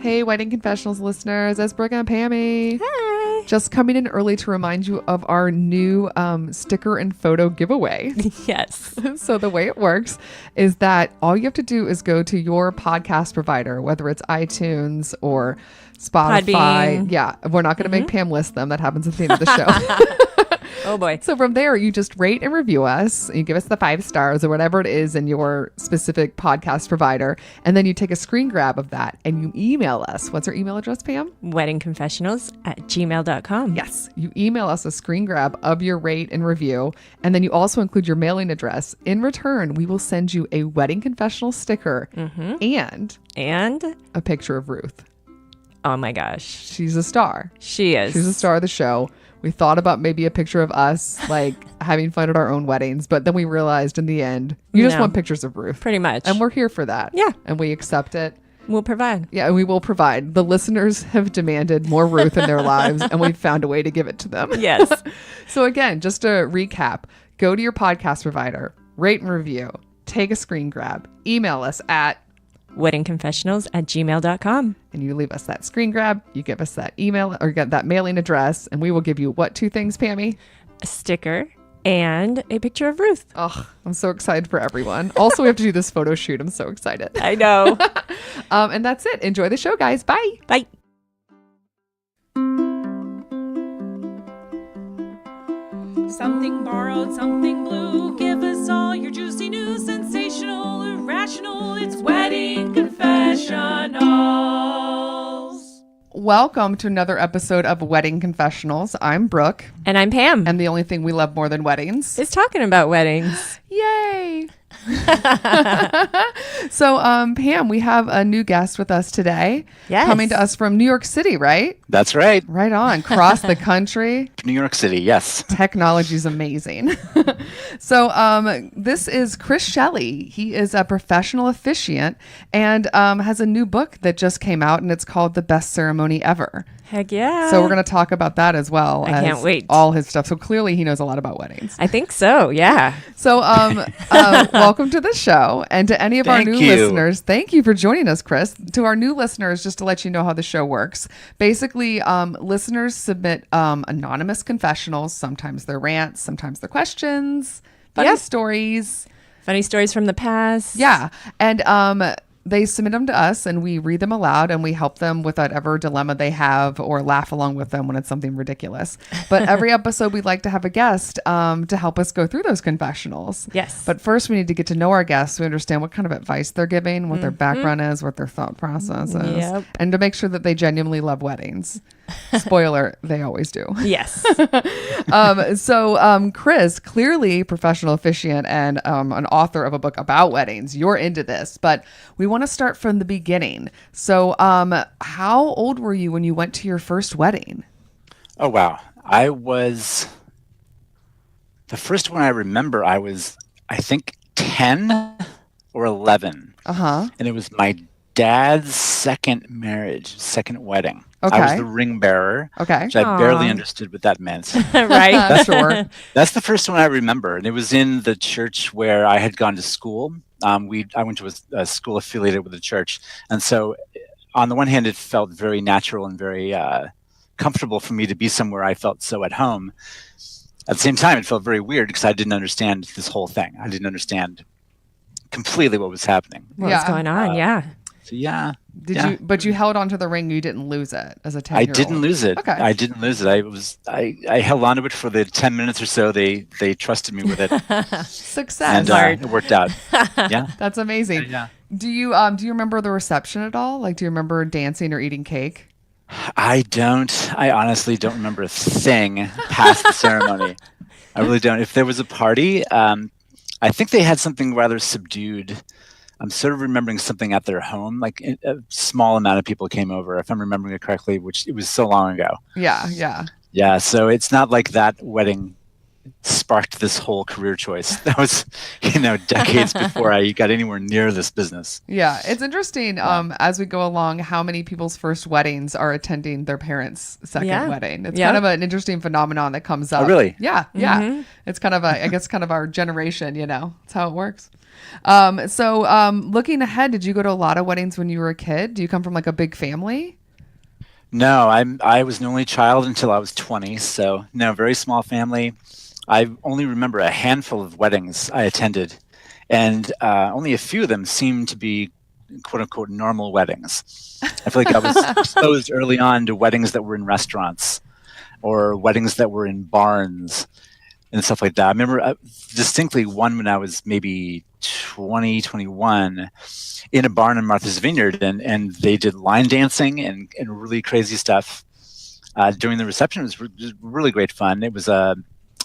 Hey, Wedding Confessionals listeners, it's Brooke and Pammy. Hi. Just coming in early to remind you of our new sticker and photo giveaway. Yes. So the way it works is that all you have to do is go to your podcast provider, whether it's iTunes or Spotify. Podbean. Yeah, we're not going to make Pam list them. That happens at the end of the show. Oh boy. So from there, you just rate and review us. You give us the 5 stars or whatever it is in your specific podcast provider. And then you take a screen grab of that and you email us. What's our email address, Pam? weddingconfessionals@gmail.com. Yes. You email us a screen grab of your rate and review. And then you also include your mailing address. In return, we will send you a Wedding Confessional sticker and a picture of Ruth. Oh my gosh. She's a star. She is. She's a star of the show. We thought about maybe a picture of us, like having fun at our own weddings, but then we realized in the end, you just want pictures of Ruth. Pretty much. And we're here for that. Yeah. And we accept it. We'll provide. Yeah, and we will provide. The listeners have demanded more Ruth in their lives, and we've found a way to give it to them. Yes. So again, just to recap, go to your podcast provider, rate and review, take a screen grab, email us at weddingconfessionals@gmail.com. and you leave us that screen grab, you give us that email or get that mailing address, and we will give you what 2 things, Pammy? A sticker and a picture of Ruth. Oh, I'm so excited for everyone. Also, we have to do this photo shoot. I'm so excited. I know. And that's it. Enjoy the show, guys. Bye. Bye. Something borrowed, something blue. Give us all your juicy news, sensational, irrational. It's Wedding Confessionals. Welcome to another episode of Wedding Confessionals. I'm Brooke, And I'm Pam. and the only thing we love more than weddings. Is talking about weddings. Yay! So, Pam, we have a new guest with us today. Yes. Coming to us from New York City, right? That's right. Right on. Cross the country. New York City, yes. Technology's amazing. So this is Chris Shelley. He is a professional officiant and has a new book that just came out, and it's called The Best Ceremony Ever. Heck yeah. So we're going to talk about that as well. I can't wait. All his stuff. So clearly he knows a lot about weddings. I think so. Yeah. So welcome to the show. And to any of our Thank new you. listeners, thank you for joining us, Chris. To our new listeners, just to let you know how the show works. Basically, listeners submit anonymous confessionals. Sometimes they're rants, sometimes they're questions, funny stories. Funny stories from the past. Yeah. And they submit them to us and we read them aloud and we help them with whatever dilemma they have or laugh along with them when it's something ridiculous. But every episode, we'd like to have a guest to help us go through those confessionals. Yes. But first, we need to get to know our guests. We understand what kind of advice they're giving, what their background is, what their thought process is, Yep. and to make sure that they genuinely love weddings. Spoiler, they always do. Yes. So Chris, clearly professional officiant and an author of a book about weddings. You're into this, but we want to start from the beginning. So how old were you when you went to your first wedding? Oh, wow. The first one I remember, I think, 10 or 11. Uh-huh. And it was my dad's second wedding. Okay. I was the ring bearer. Okay. Which I barely understood what that meant. Right. Sure. That's the first one I remember. And it was in the church where I had gone to school. I went to a school affiliated with the church. And so on the one hand, it felt very natural and very comfortable for me to be somewhere I felt so at home. At the same time, it felt very weird because I didn't understand this whole thing. I didn't understand completely what was happening. What's going on? Yeah. So yeah. But you held onto the ring. You didn't lose it as a 10-year-old. I didn't lose it. Okay. I didn't lose it. I held on to it for the 10 minutes or so. They trusted me with it. Success. And it worked out. Yeah. That's amazing. Yeah. Do you remember the reception at all? Like, do you remember dancing or eating cake? I honestly don't remember a thing past the ceremony. I really don't. If there was a party, I think they had something rather subdued. I'm sort of remembering something at their home, like a small amount of people came over, if I'm remembering it correctly, which it was so long ago. Yeah, yeah. Yeah, so it's not like that wedding sparked this whole career choice. That was, decades before I got anywhere near this business. Yeah, it's interesting as we go along how many people's first weddings are attending their parents' second wedding. It's kind of an interesting phenomenon that comes up. Oh, really? Yeah, yeah. It's kind of I guess kind of our generation, That's how it works. Looking ahead, did you go to a lot of weddings when you were a kid? Do you come from like a big family? No, I was an only child until I was 20, so no, very small family. I only remember a handful of weddings I attended, and only a few of them seemed to be "quote unquote" normal weddings. I feel like I was exposed early on to weddings that were in restaurants or weddings that were in barns and stuff like that. I remember distinctly one when I was maybe 20, 21 in a barn in Martha's Vineyard, and they did line dancing and really crazy stuff during the reception. It was really great fun. It was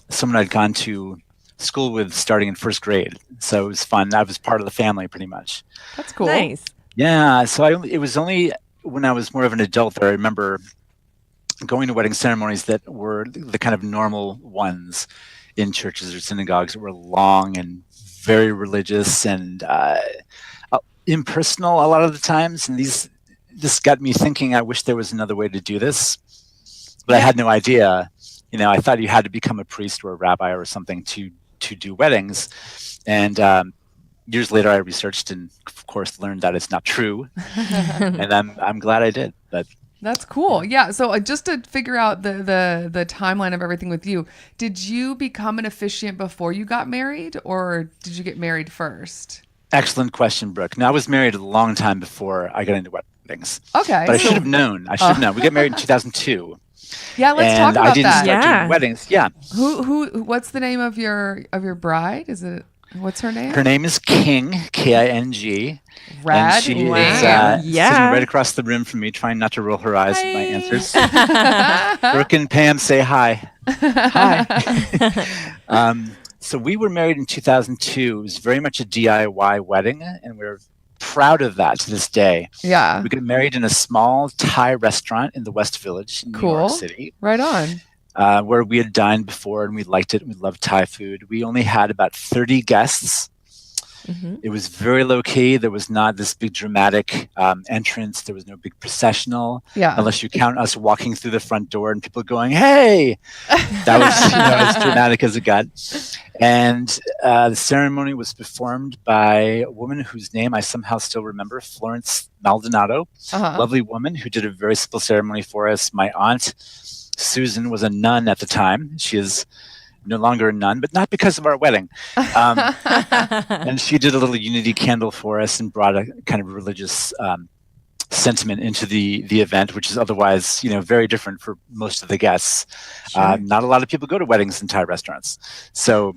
someone I'd gone to school with starting in first grade, so it was fun. I was part of the family pretty much. That's cool. Nice. Yeah, so it was only when I was more of an adult that I remember going to wedding ceremonies that were the kind of normal ones in churches or synagogues that were long and very religious and impersonal a lot of the times. And this got me thinking, I wish there was another way to do this, but I had no idea. I thought you had to become a priest or a rabbi or something to do weddings. And years later, I researched and, of course, learned that it's not true. And I'm glad I did. But that's cool. Yeah. So just to figure out the timeline of everything with you, did you become an officiant before you got married, or did you get married first? Excellent question, Brooke. Now, I was married a long time before I got into weddings. Okay. But I should have known. We got married in 2002. Yeah, let's talk about I didn't that. start doing weddings. Yeah. Who? What's the name of your bride? What's her name? Her name is King, King. Rad. And she is sitting right across the room from me, trying not to roll her eyes at my answers. Brooke and Pam, say hi. Hi. So we were married in 2002. It was very much a DIY wedding, and we're proud of that to this day. Yeah. We got married in a small Thai restaurant in the West Village in New York City. Right on. Where we had dined before and we liked it. And we loved Thai food. We only had about 30 guests. Mm-hmm. It was very low key. There was not this big dramatic entrance. There was no big processional. Yeah. Unless you count us walking through the front door and people going, "Hey!" That was as dramatic as it got. And the ceremony was performed by a woman whose name I somehow still remember, Florence Maldonado. Lovely woman who did a very simple ceremony for us. My aunt, Susan, was a nun at the time. She is no longer a nun, but not because of our wedding. And she did a little unity candle for us and brought a kind of religious sentiment into the event, which is otherwise, very different for most of the guests. Sure. Not a lot of people go to weddings in Thai restaurants. So,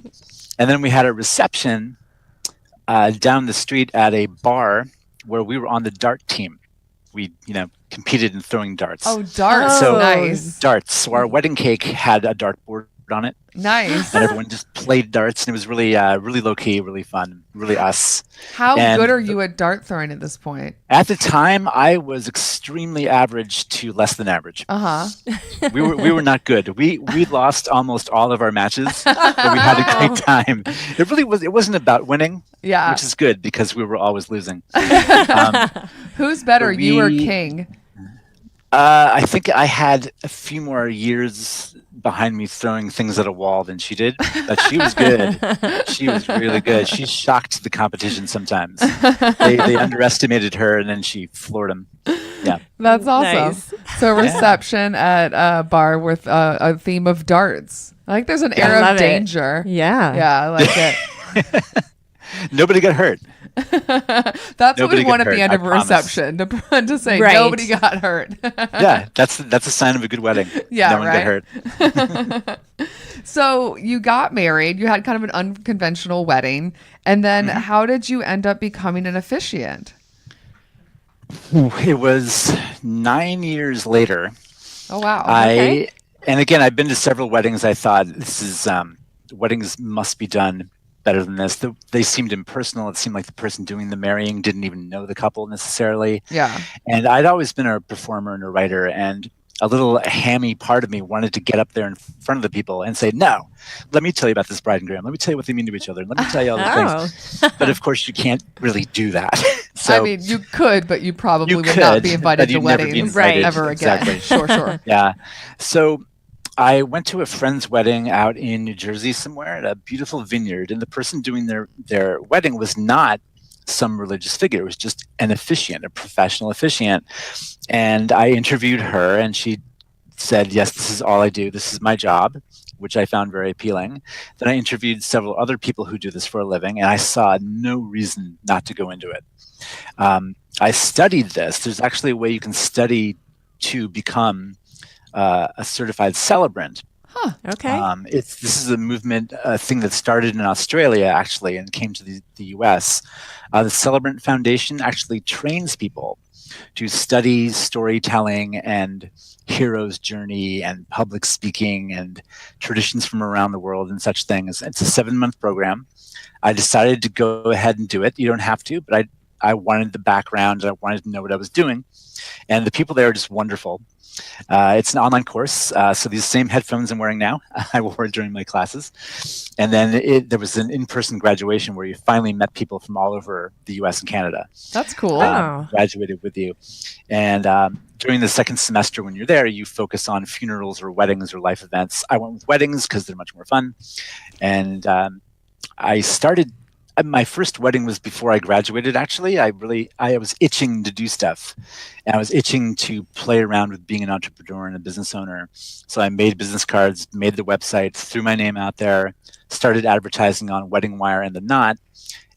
and then we had a reception down the street at a bar where we were on the dart team. We, competed in throwing darts. Oh, darts. So nice. Darts. So our wedding cake had a dartboard on it. Nice. And everyone just played darts, and it was really really low key, really fun, really us. How good are you at dart throwing at this point? At the time, I was extremely average to less than average. We were not good. We lost almost all of our matches, but we had a great time. It wasn't about winning, which is good because we were always losing. Who's better, you or King? I think I had a few more years behind me throwing things at a wall than she did, but she was good. She was really good. She shocked the competition sometimes. They underestimated her, and then she floored them. Yeah. That's awesome. Nice. So a reception at a bar with a theme of darts. I think there's an air of danger. Yeah. Yeah, I like it. Nobody got hurt. That's what we want at the end of a reception, to say nobody got hurt. Yeah, that's a sign of a good wedding. Yeah, no one got hurt. So you got married. You had kind of an unconventional wedding, and then how did you end up becoming an officiant? It was 9 years later. Oh wow! And again, I've been to several weddings. I thought this is weddings must be done better than this. They seemed impersonal. It seemed like the person doing the marrying didn't even know the couple necessarily. Yeah. And I'd always been a performer and a writer, and a little hammy part of me wanted to get up there in front of the people and say, "No, let me tell you about this bride and groom. Let me tell you what they mean to each other. Let me tell you all these things." But of course, you can't really do that. So, I mean, you could, but you probably would not be invited to weddings right ever again. Exactly. Sure. Yeah. So I went to a friend's wedding out in New Jersey somewhere at a beautiful vineyard, and the person doing their wedding was not some religious figure. It was just an officiant, a professional officiant. And I interviewed her, and she said, yes, this is all I do. This is my job, which I found very appealing. Then I interviewed several other people who do this for a living, and I saw no reason not to go into it. I studied this. There's actually a way you can study to become a certified celebrant. Huh. Okay. This is a movement, a thing that started in Australia actually, and came to the U.S. The Celebrant Foundation actually trains people to study storytelling and hero's journey and public speaking and traditions from around the world and such things. It's a 7-month program. I decided to go ahead and do it. You don't have to, but I wanted the background and I wanted to know what I was doing. And the people there are just wonderful. It's an online course, so these same headphones I'm wearing now, I wore during my classes. And then there was an in-person graduation where you finally met people from all over the U.S. and Canada. That's cool. Wow. Graduated with you. And during the second semester when you're there, you focus on funerals or weddings or life events. I went with weddings because they're much more fun. And I started... My first wedding was before I graduated, actually. I was itching to do stuff. And I was itching to play around with being an entrepreneur and a business owner. So I made business cards, made the website, threw my name out there, started advertising on Wedding Wire and The Knot,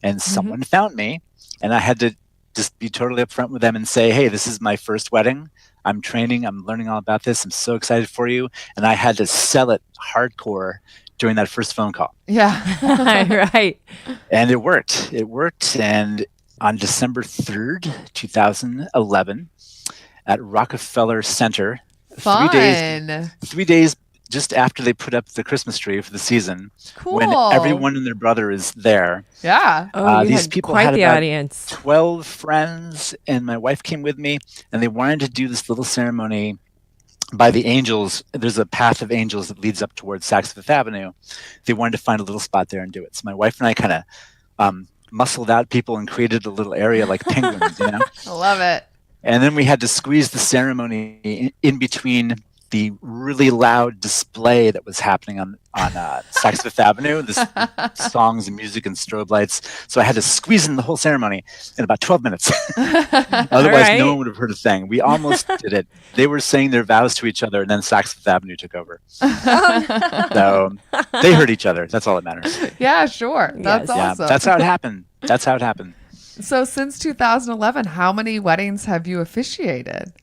and someone found me. And I had to just be totally upfront with them and say, hey, this is my first wedding. I'm training. I'm learning all about this. I'm so excited for you. And I had to sell it hardcore during that first phone call. Yeah. Right. And it worked. It worked. And on December 3rd, 2011, at Rockefeller Center, Fun. 3 days just after they put up the Christmas tree for the season, Cool. when everyone and their brother is there. Yeah. Oh, you These had people quite had the about audience. 12 friends, and my wife came with me, and they wanted to do this little ceremony by the angels. There's a path of angels that leads up towards Saks Fifth Avenue. They wanted to find a little spot there and do it. So my wife and I kind of muscled out people and created a little area like penguins, you know? I love it. And then we had to squeeze the ceremony in between the really loud display that was happening on Saks Fifth Avenue, this songs and music and strobe lights. So I had to squeeze in the whole ceremony in about 12 minutes. Otherwise, right. no one would have heard a thing. We almost did it. They were saying their vows to each other, and then Saks Fifth Avenue took over. So they heard each other. That's all that matters. Yeah, sure. That's Yes. Yeah, awesome. that's how it happened. That's how it happened. So since 2011, how many weddings have you officiated?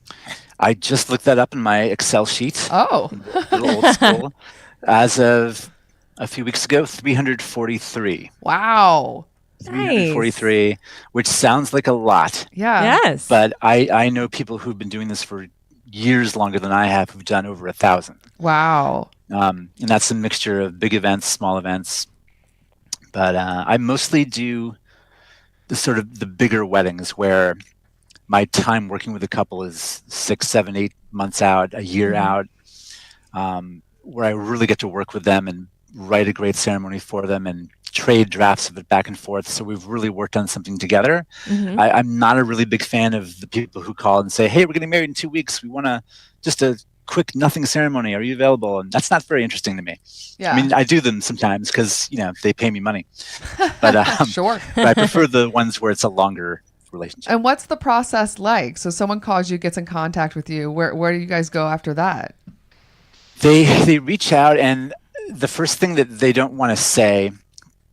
I just looked that up in my Excel sheet. Oh, A little old school. As of a few weeks ago, 343. wow. 343, which sounds like a lot. Yeah. Yes. But I know people who've been doing this for years longer than I have who've done over 1,000. Wow. And that's a mixture of big events, small events. But I mostly do the sort of the bigger weddings where my time working with a couple is 6, 7, 8 months out, a year out, where I really get to work with them and write a great ceremony for them and trade drafts of it back and forth. So we've really worked on something together. I'm not a really big fan of the people who call and say, hey, we're getting married in 2 weeks. We want just a quick nothing ceremony. Are you available? And that's not very interesting to me. Yeah. I mean, I do them sometimes because, they pay me money. But, Sure. but I prefer the ones where it's a longer relationship. And what's the process like? So someone calls you, gets in contact with you. Where do you guys go after that? They reach out, and the first thing that they don't want to say,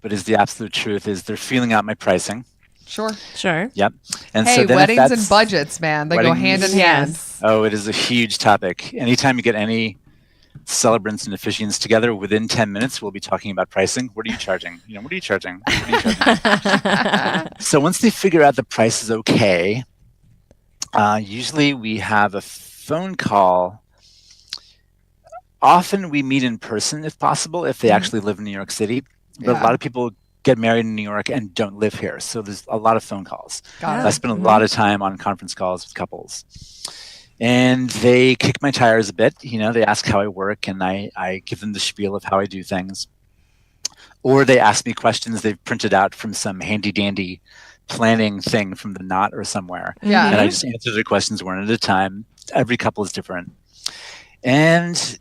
but is the absolute truth, is they're feeling out my pricing. Sure. Sure. Yep. And Hey, so then weddings if and that's- budgets, man. They go Weddings- hand in hand. Yes. Oh, it is a huge topic. Anytime you get any celebrants and officiants together, within 10 minutes, we'll be talking about pricing. What are you charging? What are you charging? What are you charging? So once they figure out the price is okay, usually we have a phone call. Often we meet in person if possible, if they actually live in New York City. But Yeah. a lot of people get married in New York and don't live here. So there's a lot of phone calls. Got I it. spend a lot of time on conference calls with couples. And they kick my tires a bit. They ask how I work, and I give them the spiel of how I do things. Or they ask me questions they've printed out from some handy-dandy planning thing from the Knot or somewhere. Yeah. And I just answer their questions one at a time. Every couple is different. And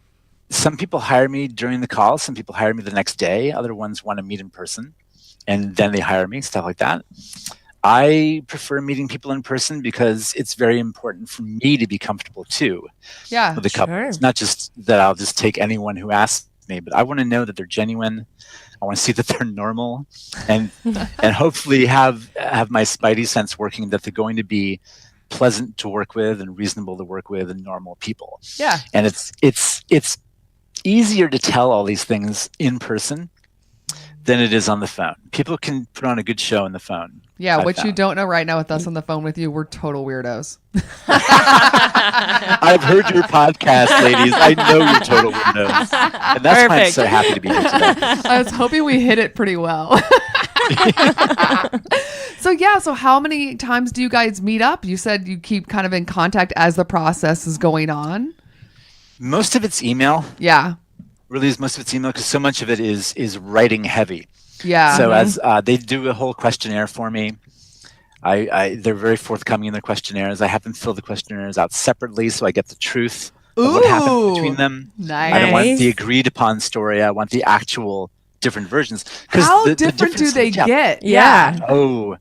some people hire me during the call. Some people hire me the next day. Other ones want to meet in person, and then they hire me, stuff like that. I prefer meeting people in person because it's very important for me to be comfortable too Yeah. with the couple. Sure. It's not just that I'll just take anyone who asks me, but I want to know that they're genuine. I want to see that they're normal, and hopefully have my spidey sense working, that they're going to be pleasant to work with and reasonable to work with and normal people. Yeah. And it's easier to tell all these things in person than it is on the phone. People can put on a good show on the phone. Yeah, I've what you found. don't know right now with us on the phone with you, we're total weirdos. I've heard your podcast, ladies. I know you're total weirdos. And that's why I'm so happy to be here today. I was hoping we hit it pretty well. So how many times do you guys meet up? You said you keep kind of in contact as the process is going on. Most of it's email. Yeah. Really, most of it's email, because so much of it is writing heavy. Yeah. So as they do a whole questionnaire for me, they're very forthcoming in their questionnaires. I have them fill the questionnaires out separately, so I get the truth of what happened between them. Nice. I don't want the agreed upon story. I want the actual different versions. How different do they get? Yeah. Oh,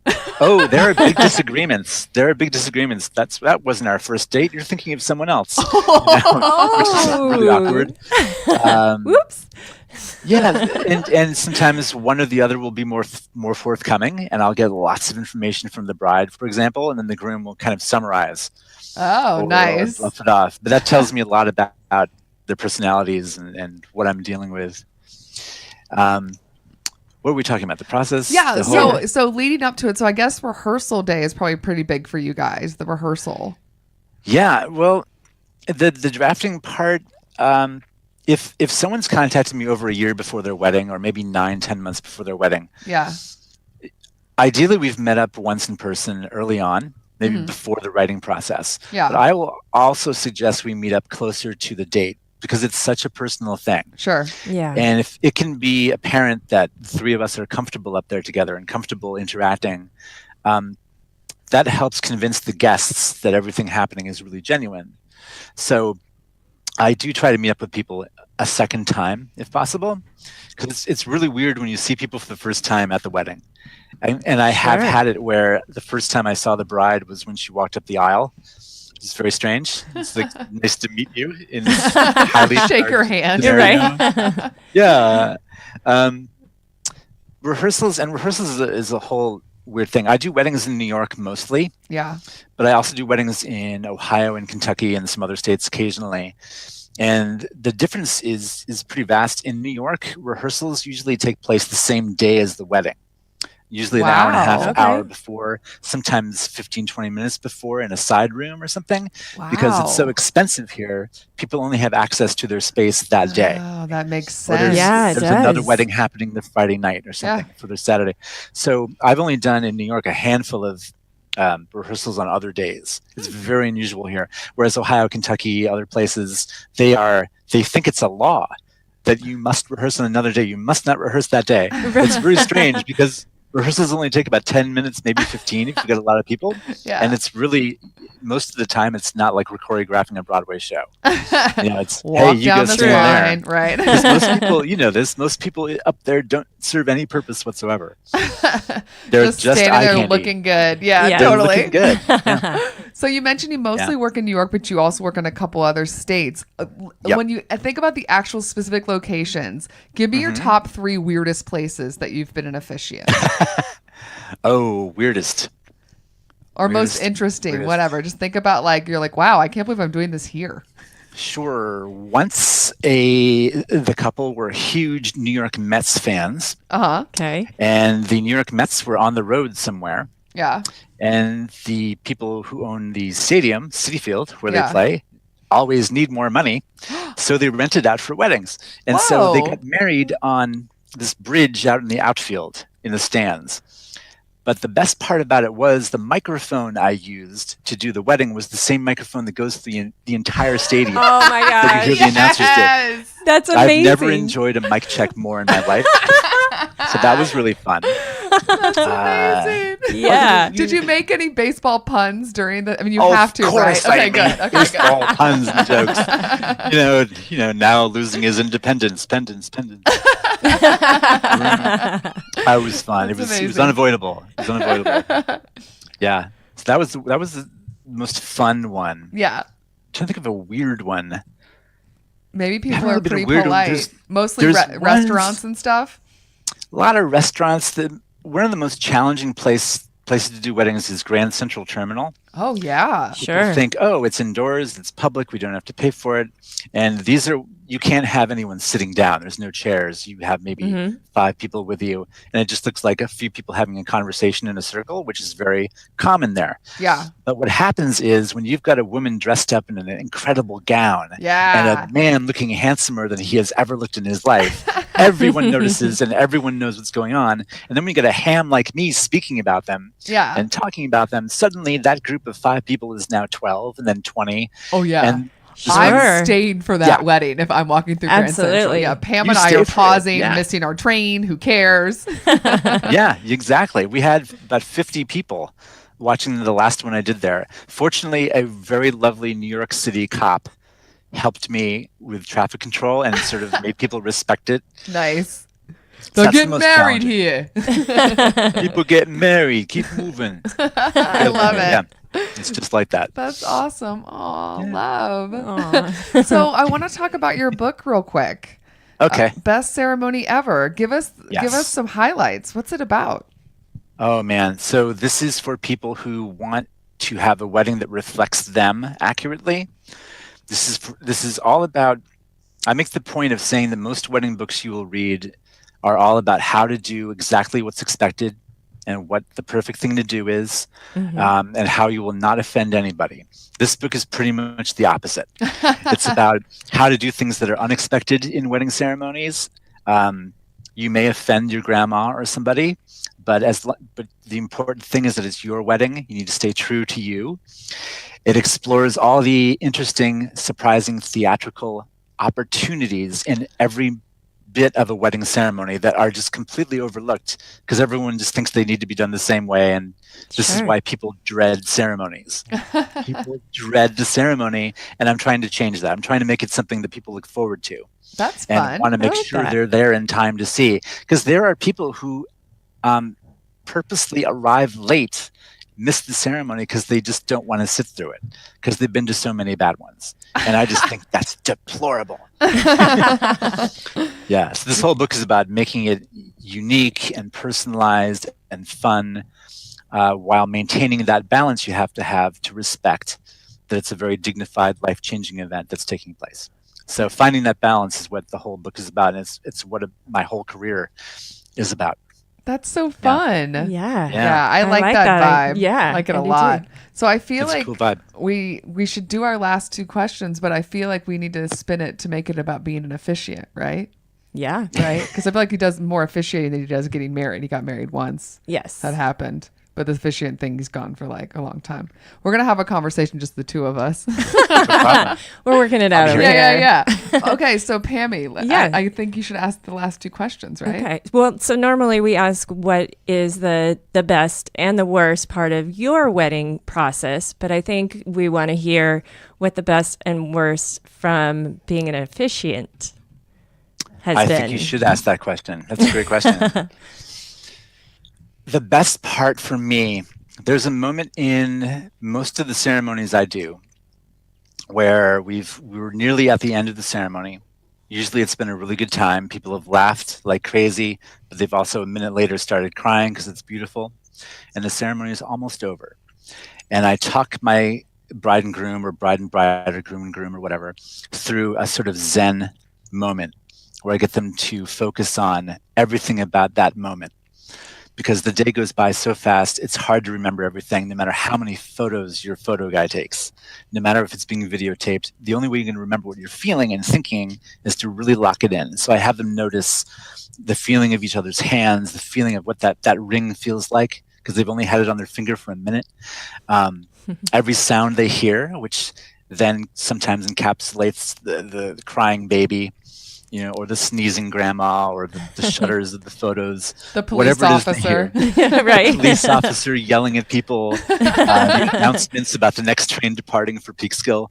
there are big disagreements. That wasn't our first date. You're thinking of someone else. Which is really awkward. Whoops. Yeah, and sometimes one or the other will be more forthcoming, and I'll get lots of information from the bride, for example, and then the groom will kind of summarize. Oh, nice. Or bluff it off. But that tells me a lot about their personalities and what I'm dealing with. What are we talking about? The process? Yeah. The whole- So leading up to it, so I guess rehearsal day is probably pretty big for you guys. The rehearsal. Yeah. Well, the drafting part. If someone's contacted me over a year before their wedding, or maybe 9-10 months before their wedding, Yeah. ideally we've met up once in person early on, maybe before the writing process. Yeah. But I will also suggest we meet up closer to the date, because it's such a personal thing. Sure. Yeah. And if it can be apparent that the three of us are comfortable up there together and comfortable interacting, that helps convince the guests that everything happening is really genuine. So I do try to meet up with people a second time, if possible, because it's really weird when you see people for the first time at the wedding. And I have had it where the first time I saw the bride was when she walked up the aisle. It's very strange. It's like, nice to meet you. In highly Shake her hand. You're scenario. right. Yeah. Rehearsals is a whole weird thing. I do weddings in New York mostly, Yeah. but I also do weddings in Ohio and Kentucky and some other states occasionally. And the difference is pretty vast. In New York, rehearsals usually take place the same day as the wedding. Usually an hour and a half, hour before, sometimes 15-20 minutes before, in a side room or something. Wow. Because it's so expensive here, people only have access to their space that day. Oh, that makes Or sense. Yeah, it there's another does. wedding happening the Friday night or something for their Saturday. So I've only done in New York a handful of rehearsals on other days. It's very unusual here. Whereas Ohio, Kentucky, other places, they think it's a law that you must rehearse on another day. You must not rehearse that day. It's very strange because rehearsals only take about 10 minutes, maybe 15 if you get a lot of people. Yeah. And it's really, most of the time, it's not like we're choreographing a Broadway show. It's, Walk hey, you down go the stand there. line, right? Because most people, you know this, most people up there don't serve any purpose whatsoever. They're just standing eye there candy. looking good. Yeah, Yeah. They're totally. looking good. Yeah. So you mentioned you mostly work in New York, but you also work in a couple other states. Yep. When you think about the actual specific locations, give me your top 3 weirdest places that you've been an officiant. Oh, weirdest. Or most Weirdest- interesting, weirdest. whatever. Just think about you're like, wow, I can't believe I'm doing this here. Sure. Once the couple were huge New York Mets fans, Uh-huh. Okay. and the New York Mets were on the road somewhere, Yeah. and the people who own the stadium, Citi Field, where Yeah. they play, always need more money, so they rent it out for weddings. And so they Whoa. got married on this bridge out in the outfield in the stands. But the best part about it was the microphone I used to do the wedding was the same microphone that goes through the entire stadium. Oh my That you gosh. hear the announcers did. That's amazing. I've never enjoyed a mic check more in my life. So that was really fun. That's amazing. Yeah. Did you make any baseball puns during the? I mean, you Oh, have to, of course, right? I Okay, good. made Okay, baseball good. puns and jokes. Now losing his independence, pendants. That was fun. That's It was amazing. unavoidable. It was unavoidable. Yeah. So that was the most fun one. Yeah. I'm trying to think of a weird one. Maybe people Haven't are really been a pretty weird one. polite. Mostly there's ones- restaurants and stuff. A lot of restaurants. One of the most challenging places to do weddings is Grand Central Terminal. Oh yeah. Sure. People think, it's indoors, it's public, we don't have to pay for it. And you can't have anyone sitting down. There's no chairs. You have maybe 5 people with you. And it just looks like a few people having a conversation in a circle, which is very common there. Yeah. But what happens is when you've got a woman dressed up in an incredible gown and Yeah. a man looking handsomer than he has ever looked in his life, everyone notices and everyone knows what's going on. And then we get a ham like me speaking about them Yeah. and talking about them. Suddenly that group of 5 people is now 12 and then 20. Oh yeah. And I'm staying for that Yeah. wedding if I'm walking through Grand Central. Absolutely. Yeah, Pam You and I stay are for it. pausing, Yeah. missing our train. Who cares? yeah, exactly. We had about 50 people watching the last one I did there. Fortunately, a very lovely New York City cop helped me with traffic control and sort of made people respect it. Nice. So They're that's the getting most married challenging. here. People getting married. Keep moving. I love it. Yeah, it's just like that. That's awesome. Oh, Yeah. love. Aw. So I want to talk about your book real quick. Okay. Best ceremony ever. Give us Yes. some highlights. What's it about? Oh man. So this is for people who want to have a wedding that reflects them accurately. This is all about. I make the point of saying that most wedding books you will read are all about how to do exactly what's expected and what the perfect thing to do is, and how you will not offend anybody. This book is pretty much the opposite. It's about how to do things that are unexpected in wedding ceremonies. You may offend your grandma or somebody, but the important thing is that it's your wedding. You need to stay true to you. It explores all the interesting, surprising, theatrical opportunities in every bit of a wedding ceremony that are just completely overlooked because everyone just thinks they need to be done the same way. And this is why people dread ceremonies. People dread the ceremony, and I'm trying to change that. I'm trying to make it something that people look forward to. That's And fun. want to make like sure that. they're there in time to see. Because there are people who purposely arrive late, miss the ceremony because they just don't want to sit through it because they've been to so many bad ones. And I just think that's deplorable. Yeah. So this whole book is about making it unique and personalized and fun, while maintaining that balance you have to respect that it's a very dignified, life-changing event that's taking place. So finding that balance is what the whole book is about. And it's what my whole career is about. That's so fun. Yeah. Yeah, I like that vibe. Yeah. I like it I a do lot. too. So I feel It's a like cool vibe. we should do our last 2 questions, but I feel like we need to spin it to make it about being an officiant, right? Yeah. Right? Because I feel like he does more officiating than he does getting married. He got married once. Yes. That happened. But the officiant thing, he's gone for like a long time. We're going to have a conversation, just the 2 of us. We're working it out over here. Yeah. Okay, so Pammy, Yeah. I think you should ask the last 2 questions, right? Okay. Well, so normally we ask what is the best and the worst part of your wedding process, but I think we want to hear what the best and worst from being an officiant has I been. think you should ask that question. That's a great question. The best part for me, there's a moment in most of the ceremonies I do where we were nearly at the end of the ceremony. Usually it's been a really good time. People have laughed like crazy, but they've also a minute later started crying because it's beautiful. And the ceremony is almost over. And I talk my bride and groom, or bride and bride, or groom and groom, or whatever, through a sort of Zen moment where I get them to focus on everything about that moment. Because the day goes by so fast, it's hard to remember everything, no matter how many photos your photo guy takes. No matter if it's being videotaped, the only way you can remember what you're feeling and thinking is to really lock it in. So I have them notice the feeling of each other's hands, the feeling of what that ring feels like, because they've only had it on their finger for a minute. Every sound they hear, which then sometimes encapsulates the crying baby or the sneezing grandma, or the shutters of the photos, the police whatever it is officer. they hear. Right. The police officer yelling at people, the announcements about the next train departing for Peekskill.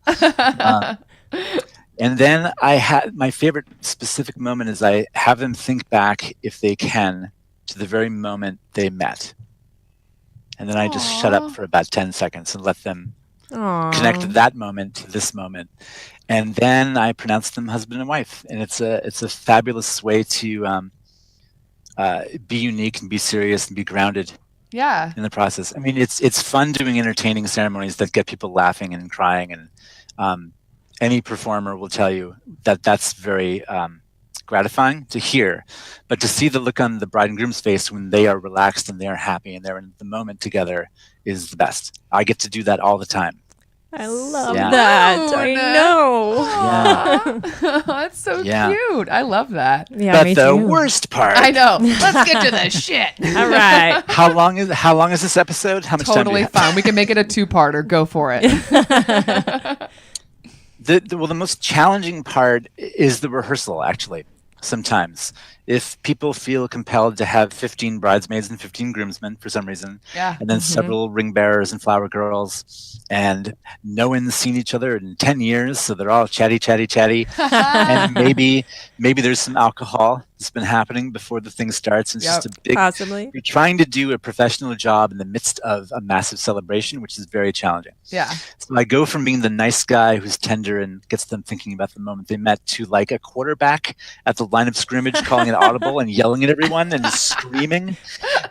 And then I had my favorite specific moment is I have them think back, if they can, to the very moment they met. And then I just shut up for about 10 seconds and let them connect that moment to this moment. And then I pronounce them husband and wife. And it's a fabulous way to be unique and be serious and be grounded in the process. I mean, it's fun doing entertaining ceremonies that get people laughing and crying. And any performer will tell you that that's very gratifying to hear. But to see the look on the bride and groom's face when they are relaxed and they're happy and they're in the moment together is the best. I get to do that all the time. I love Yeah. that. I know. Yeah. That's so cute. I love that. Yeah, But me the too. worst part. I know. Let's get to the shit. All right. How long is this episode? How much time do we Totally have? fine. We can make it a 2-parter. Go for it. The most challenging part is the rehearsal, actually, sometimes. If people feel compelled to have 15 bridesmaids and 15 groomsmen for some reason, and then several ring bearers and flower girls, and no one's seen each other in 10 years, so they're all chatty, and maybe there's some alcohol that's been happening before the thing starts. It's just a big, possibly. you're trying to do a professional job in the midst of a massive celebration, which is very challenging. Yeah. So I go from being the nice guy who's tender and gets them thinking about the moment they met to like a quarterback at the line of scrimmage calling an audible and yelling at everyone and screaming.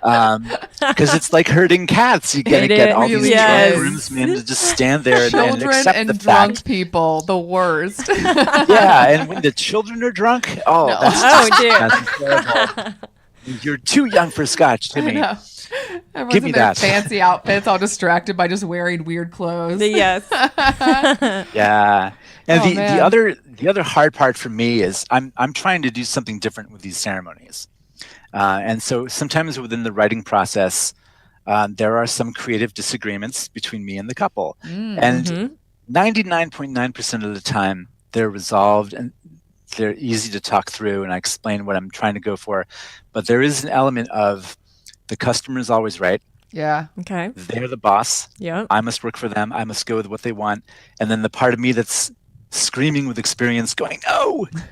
Because it's like herding cats. You gotta get all these drunk groomsmen to just stand there and Children accept and the drunk fact. people, the worst. Yeah, and when the children are drunk, that's terrible. You're too young for scotch, Timmy. Everyone's Give me in their that. fancy outfits, all distracted by just wearing weird clothes. Yes. Yeah. And man. the other hard part for me is I'm trying to do something different with these ceremonies. And so sometimes within the writing process, there are some creative disagreements between me and the couple. And 99.9% of the time, they're resolved and they're easy to talk through, and I explain what I'm trying to go for. But there is an element of the customer is always right. Yeah. Okay. They're the boss. Yeah. I must work for them. I must go with what they want. And then the part of me that's screaming with experience going,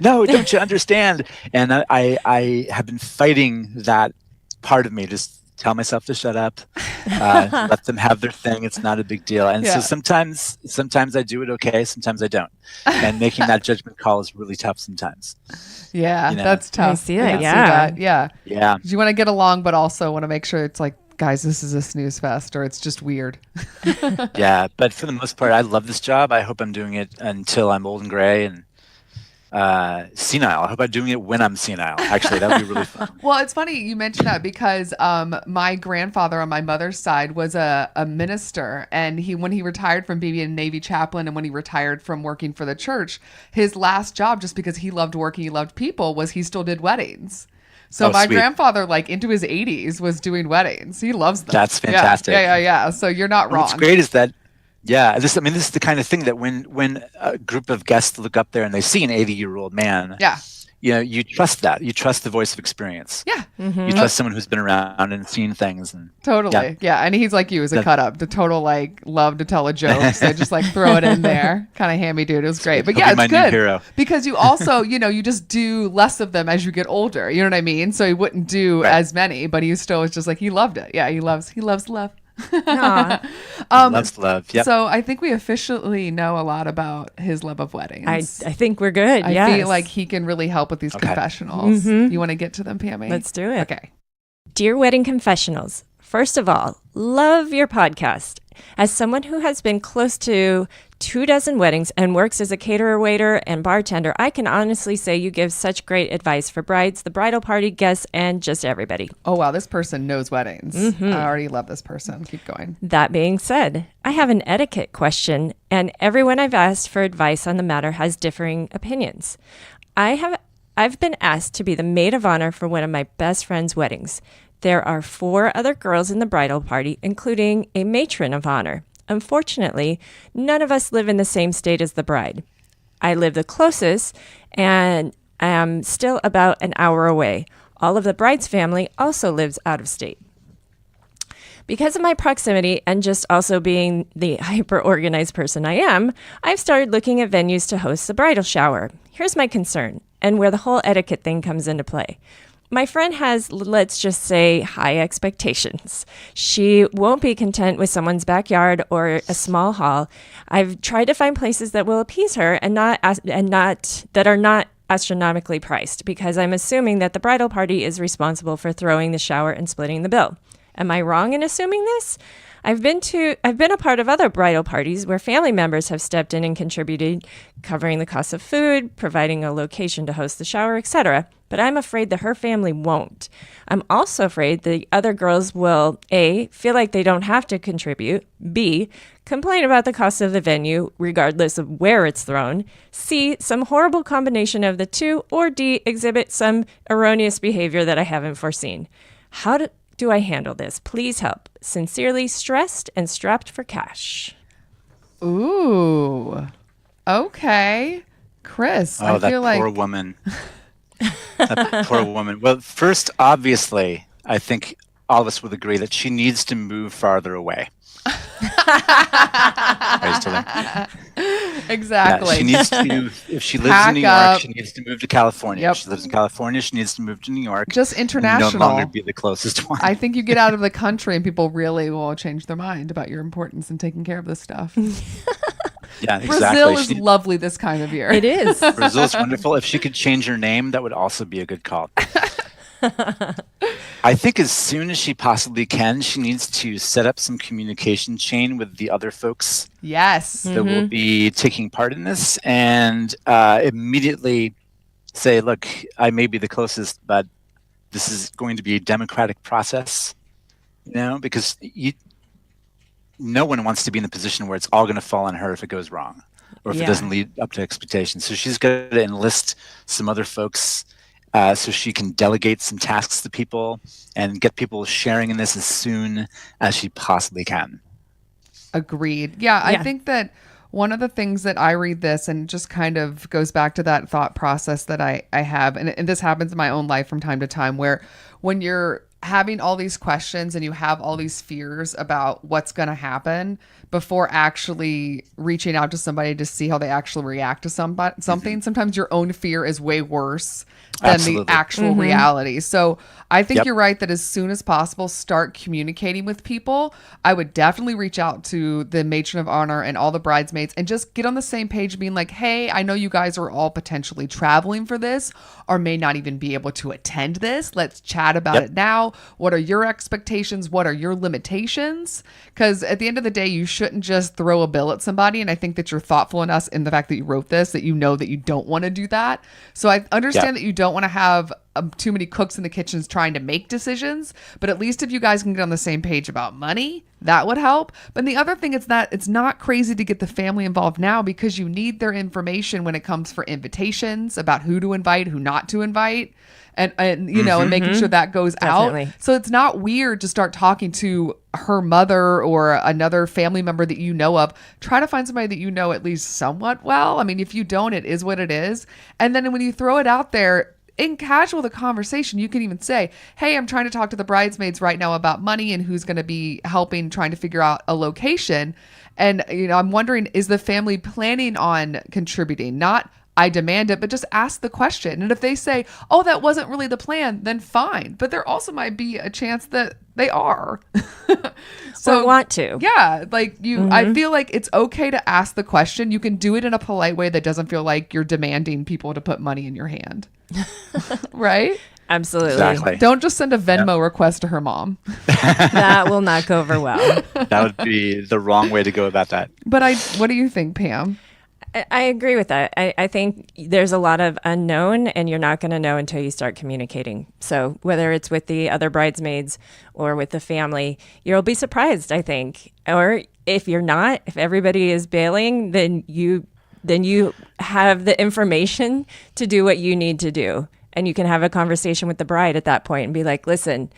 no, don't you understand? And I have been fighting that part of me, just tell myself to shut up, let them have their thing. It's not a big deal. And so sometimes I do it okay, sometimes I don't. And making that judgment call is really tough sometimes. Yeah, that's tough. I see I that. can see Yeah. that. Yeah. Yeah. You want to get along, but also want to make sure it's like, guys, this is a snooze fest, or it's just weird. Yeah, but for the most part, I love this job. I hope I'm doing it until I'm old and gray and senile. I hope I'm doing it when I'm senile. Actually, that would be really fun. Well, it's funny you mentioned that because my grandfather on my mother's side was a minister, and when he retired from being a Navy chaplain and when he retired from working for the church, his last job, just because he loved working, he loved people, was he still did weddings. So my sweet. grandfather, like into his 80s, was doing weddings. He loves them. That's fantastic. Yeah. So you're not wrong. What's great is that, this is the kind of thing that when a group of guests look up there and they see an 80-year-old man, you trust that. You trust the voice of experience. Yeah. You trust someone who's been around and seen things. And Totally. Yeah. And he's like you, as a cut up, the total like love to tell a joke. So just like throw it in there. Kind of hammy dude. It was great. But He'll be my it's new good hero. because you also, you just do less of them as you get older. You know what I mean? So he wouldn't do as many, but he still was just like, he loved it. Yeah. He loves love. Loves love. Yep. So I think we officially know a lot about his love of weddings. I think we're good. I feel like he can really help with these confessionals. You want to get to them, Pammy? Let's do it. Okay. Dear Wedding Confessionals, first of all, love your podcast. As someone who has been close to 24 weddings and works as a caterer, waiter, and bartender, I can honestly say you give such great advice for brides, the bridal party, guests, and just everybody. Oh, wow. This person knows weddings. I already love this person. Keep going. That being said, I have an etiquette question, and everyone I've asked for advice on the matter has differing opinions. I've been asked to be the maid of honor for one of my best friend's weddings. There are 4 other girls in the bridal party, including a matron of honor. Unfortunately, none of us live in the same state as the bride. I live the closest, and am still about an hour away. All of the bride's family also lives out of state. Because of my proximity and just also being the hyper-organized person I am, I've started looking at venues to host the bridal shower. Here's my concern, and where the whole etiquette thing comes into play. My friend has, let's just say, high expectations. She won't be content with someone's backyard or a small hall. I've tried to find places that will appease her and not that are not astronomically priced, because I'm assuming that the bridal party is responsible for throwing the shower and splitting the bill. Am I wrong in assuming this? I've been a part of other bridal parties where family members have stepped in and contributed, covering the cost of food, providing a location to host the shower, etc. But I'm afraid that her family won't. I'm also afraid the other girls will A, feel like they don't have to contribute, B, complain about the cost of the venue regardless of where it's thrown, C, some horrible combination of the two, or D, exhibit some erroneous behavior that I haven't foreseen. How do I handle this? Please help. Sincerely, stressed and strapped for cash. Ooh. Okay. Chris, I feel like... poor woman. That poor woman. Well, first, obviously, I think all of us would agree that she needs to move farther away. Exactly. Yeah, she needs to, if she lives in New York, she needs to move to California. Yep. If she lives in California, she needs to move to New York. Just international. And no longer be the closest one. I think you get out of the country and people really will change their mind about your importance in taking care of this stuff. Yeah, exactly. Brazil is lovely this kind of year. It is. Brazil's wonderful. If she could change her name, that would also be a good call. I think as soon as she possibly can, she needs to set up some communication chain with the other folks. Yes. That will be taking part in this, and immediately say, look, I may be the closest, but this is going to be a democratic process, because no one wants to be in the position where it's all going to fall on her if it goes wrong or if it doesn't lead up to expectations. So she's going to enlist some other folks so she can delegate some tasks to people and get people sharing in this as soon as she possibly can. Agreed. Yeah, I think that one of the things that I read this and just kind of goes back to that thought process that I have, and this happens in my own life from time to time, where when you're having all these questions and you have all these fears about what's going to happen before actually reaching out to somebody to see how they actually react to something, sometimes your own fear is way worse than the actual reality. So I think you're right that as soon as possible, start communicating with people. I would definitely reach out to the matron of honor and all the bridesmaids and just get on the same page, being like, hey, I know you guys are all potentially traveling for this or may not even be able to attend this. Let's chat about it now. What are your expectations? What are your limitations? Because at the end of the day, you shouldn't just throw a bill at somebody. And I think that you're thoughtful enough in the fact that you wrote this, that you know that you don't want to do that. So I understand that you don't want to have too many cooks in the kitchens trying to make decisions, but at least if you guys can get on the same page about money, that would help. But the other thing is that it's not crazy to get the family involved now, because you need their information when it comes for invitations about who to invite, who not to invite, and and making sure that goes out. So it's not weird to start talking to her mother or another family member that you know of. Try to find somebody that you know at least somewhat well. I mean, if you don't, it is what it is. And then when you throw it out there, in casual the conversation, you can even say, hey, I'm trying to talk to the bridesmaids right now about money and who's going to be helping, trying to figure out a location. And, I'm wondering, is the family planning on contributing? Not, I demand it, but just ask the question. And if they say, oh, that wasn't really the plan, then fine. But there also might be a chance that they are. So want to. Yeah. Like I feel like it's okay to ask the question. You can do it in a polite way that doesn't feel like you're demanding people to put money in your hand. Right? Absolutely. Exactly. Don't just send a Venmo request to her mom. That will not go over well. That would be the wrong way to go about that. But what do you think, Pam? I agree with that. I think there's a lot of unknown, and you're not going to know until you start communicating. So whether it's with the other bridesmaids or with the family, you'll be surprised, I think. Or if you're not, if everybody is bailing, then you have the information to do what you need to do. And you can have a conversation with the bride at that point and be like, listen,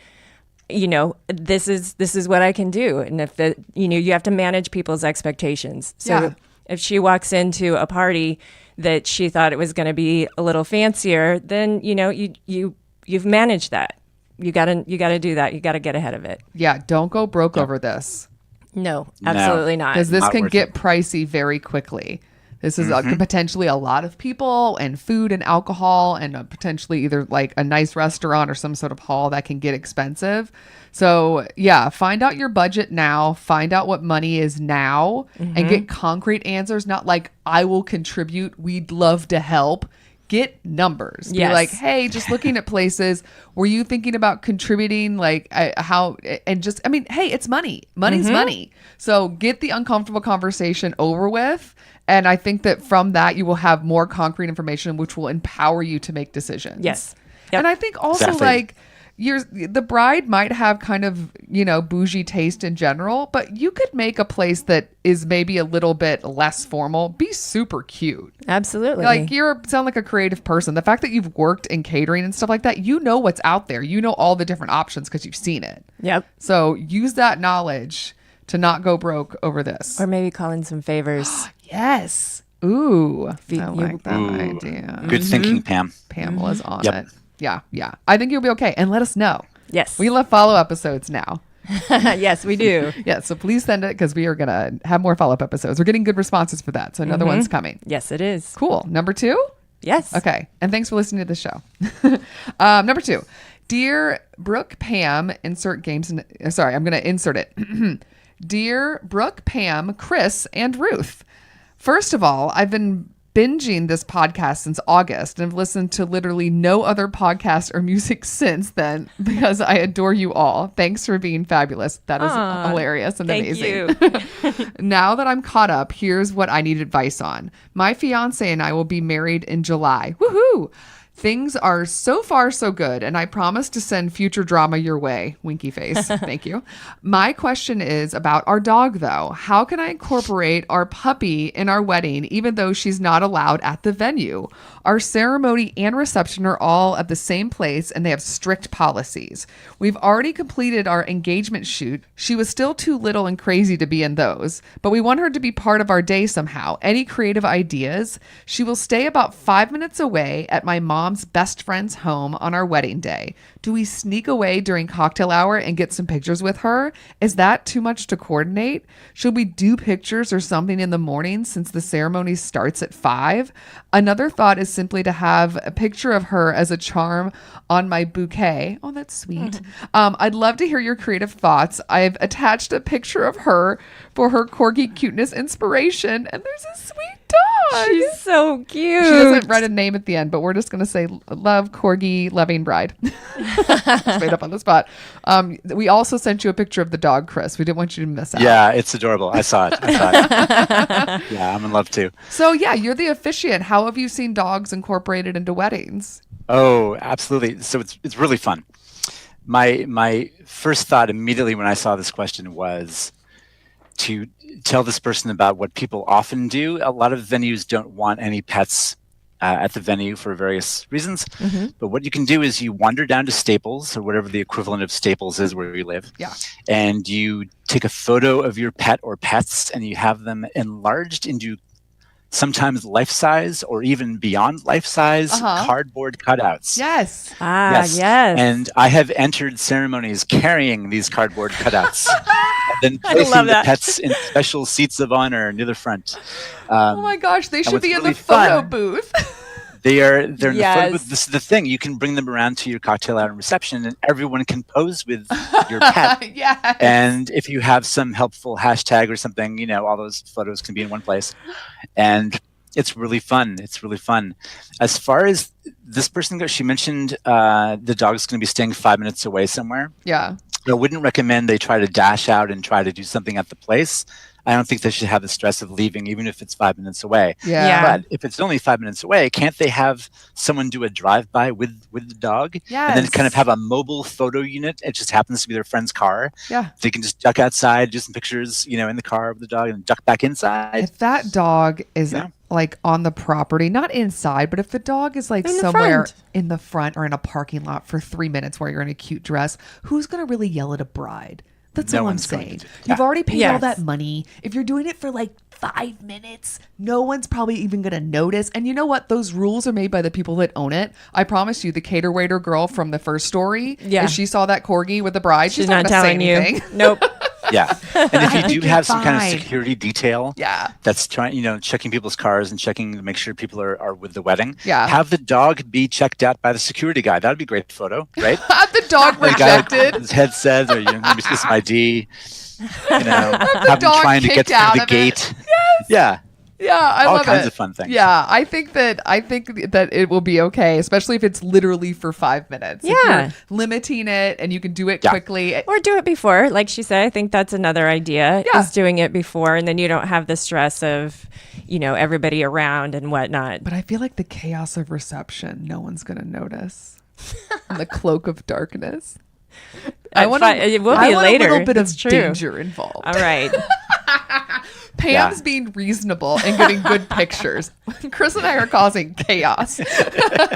this is what I can do. And if you have to manage people's expectations. So If she walks into a party that she thought it was going to be a little fancier, then you've managed that. You gotta do that. You gotta get ahead of it. Yeah, don't go broke over this. No, absolutely not. Because this Not can worth get it. pricey very quickly. This is potentially a lot of people and food and alcohol and potentially either like a nice restaurant or some sort of hall that can get expensive. So yeah, find out your budget now, find out what money is now and get concrete answers, not like I will contribute, we'd love to help. Get numbers. Be Yes. like, hey, just looking at places, were you thinking about contributing? Like how, and just, I mean, hey, it's money. Money's money. So get the uncomfortable conversation over with. And I think that from that, you will have more concrete information, which will empower you to make decisions. Yes. Yep. And I think also Exactly. like the bride might have kind of, bougie taste in general, but you could make a place that is maybe a little bit less formal, be super cute. Absolutely. Like sound like a creative person. The fact that you've worked in catering and stuff like that, you know what's out there. You know all the different options because you've seen it. Yep. So use that knowledge to not go broke over this. Or maybe call in some favors. Yes. Ooh, I you- like that Ooh. idea. Good thinking, Pam. Pamela's on Yep. it. Yeah. I think you'll be okay. And let us know. Yes. We love follow episodes now. Yes, we do. Yeah, so please send it because we are going to have more follow-up episodes. We're getting good responses for that. So another one's coming. Yes, it is. Cool. Number 2? Yes. Okay. And thanks for listening to the show. Number 2. Dear Brooke, Pam, insert games. Sorry, I'm going to insert it. Dear Brooke, Pam, Chris, and Ruth. First of all, I've been binging this podcast since August and have listened to literally no other podcast or music since then because I adore you all. Thanks for being fabulous. That is hilarious and Thank amazing. you. Now that I'm caught up, here's what I need advice on. My fiance and I will be married in July. Woohoo! Things are so far so good, and I promise to send future drama your way. Winky face. Thank you. My question is about our dog, though. How can I incorporate our puppy in our wedding, even though she's not allowed at the venue? Our ceremony and reception are all at the same place, and they have strict policies. We've already completed our engagement shoot. She was still too little and crazy to be in those, but we want her to be part of our day somehow. Any creative ideas? She will stay about 5 minutes away at my mom's best friend's home on our wedding day. Do we sneak away during cocktail hour and get some pictures with her? Is that too much to coordinate? Should we do pictures or something in the morning since the ceremony starts at 5? Another thought is simply to have a picture of her as a charm on my bouquet. Oh, that's sweet. I'd love to hear your creative thoughts. I've attached a picture of her for her corgi cuteness inspiration, and there's a sweet dog. She's so cute. She doesn't write a name at the end, but we're just going to say love corgi loving bride. Just made up on the spot. We also sent you a picture of the dog, Chris. We didn't want you to miss out. Yeah, it's adorable. I saw it. Yeah, I'm in love too. So yeah, you're the officiant. How have you seen dogs incorporated into weddings? Oh, absolutely. So it's really fun. My first thought immediately when I saw this question was to tell this person about what people often do. A lot of venues don't want any pets at the venue for various reasons. But what you can do is you wander down to Staples or whatever the equivalent of Staples is where you live. Yeah. And you take a photo of your pet or pets and you have them enlarged into sometimes life-size or even beyond life-size cardboard cutouts. Yes. Yes. And I have entered ceremonies carrying these cardboard cutouts. And then placing the pets in special seats of honor near the front. Oh my gosh, they should be in really the photo fun, booth. they're in the photo booth. This is the thing. You can bring them around to your cocktail hour and reception and everyone can pose with your pet. Yes. And if you have some helpful hashtag or something, all those photos can be in one place. And it's really fun. It's really fun. As far as this person goes, she mentioned the dog's going to be staying 5 minutes away somewhere. Yeah. I wouldn't recommend they try to dash out and try to do something at the place. I don't think they should have the stress of leaving, even if it's 5 minutes away. Yeah. But if it's only 5 minutes away, can't they have someone do a drive-by with the dog? Yes. And then kind of have a mobile photo unit. It just happens to be their friend's car. Yeah. They can just duck outside, do some pictures, in the car with the dog and duck back inside. If that dog is Yeah. like on the property, not inside, but if the dog is like In the somewhere front. in the front or in a parking lot for 3 minutes while you're in a cute dress, who's going to really yell at a bride? That's No all I'm one's going to saying. do that. You've already paid all Yes. that money. If you're doing it for like 5 minutes, no one's probably even going to notice. And you know what? Those rules are made by the people that own it. I promise you, the cater waiter girl from the first story, Yeah. if she saw that corgi with the bride, She's not not going to say telling you. anything. Nope. Yeah. And if you do You're have some kind of fine. security detail Yeah. that's trying, checking people's cars and checking to make sure people are with the wedding, Yeah. have the dog be checked out by the security guy. That would be a great photo, right? The dog The guy with rejected. his headset, or let me see some ID. Have him dog trying to get kicked out through the of it. gate. Yeah. Yeah, I All love kinds it. of fun things. Yeah, I think that it will be okay, especially if it's literally for 5 minutes. If Yeah. you're limiting it and you can do it Yeah. quickly. Or do it before. Like she said, I think that's another idea, Yeah. is doing it before. And then you don't have the stress of, everybody around and whatnot. But I feel like the chaos of reception, no one's going to notice. And the cloak of darkness. It will be later. a little bit It's of true. danger involved. All right. Pam's Yeah. being reasonable and getting good pictures. Chris and I are causing chaos.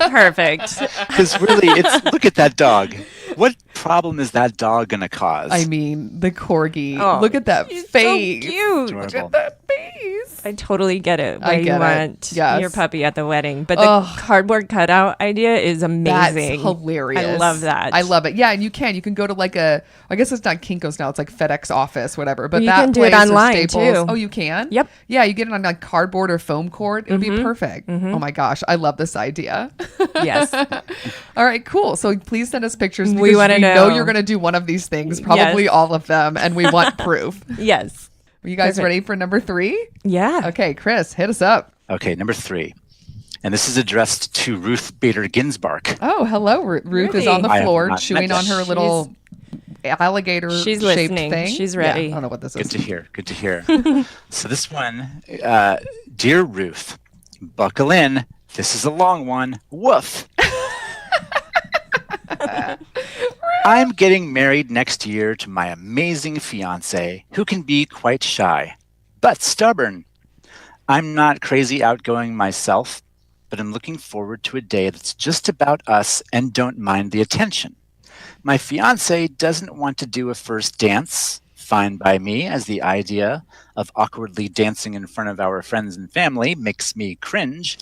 Perfect. Because really, look at that dog. What problem is that dog going to cause? I mean, the corgi. Oh, Look at that he's so face. cute. Look Adorable. at that face. I totally get it. I Why get you it. want Yes. your puppy at the wedding. But the Ugh. cardboard cutout idea is amazing. That's hilarious. I love that. I love it. Yeah, and you can go to like I guess it's not Kinko's now. It's like FedEx office, whatever. But You that can do it place or online, Staples. too. Oh, you can? Yep. Yeah, you get it on like cardboard or foam cord. It would be perfect. Oh my gosh, I love this idea. Yes. All right, cool. So please send us pictures because We wanna know. you're going to do one of these things, probably Yes. all of them, and we want proof. Yes. Are you guys Perfect. ready for number 3? Yeah. Okay, Chris, hit us up. Okay, number 3. And this is addressed to Ruth Bader Ginsburg. Oh, hello. Ruth is Really? on the I have floor not chewing met on her yet. little alligator She's shaped listening. thing. She's ready. Yeah, I don't know what this Good is. to hear. Good to hear. So this one, dear Ruth, buckle in. This is a long one. Woof. I'm getting married next year to my amazing fiance, who can be quite shy, but stubborn. I'm not crazy outgoing myself, but I'm looking forward to a day that's just about us and don't mind the attention. My fiance doesn't want to do a first dance, fine by me, as the idea of awkwardly dancing in front of our friends and family makes me cringe.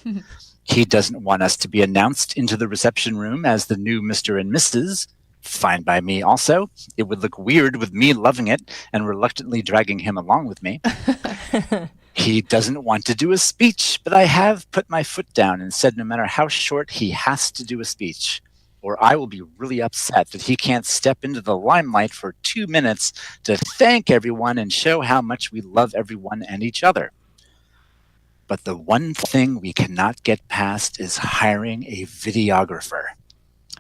He doesn't want us to be announced into the reception room as the new Mr. and Mrs. Fine by me also. It would look weird with me loving it and reluctantly dragging him along with me. He doesn't want to do a speech, but I have put my foot down and said no matter how short, he has to do a speech, or I will be really upset that he can't step into the limelight for 2 minutes to thank everyone and show how much we love everyone and each other. But the one thing we cannot get past is hiring a videographer.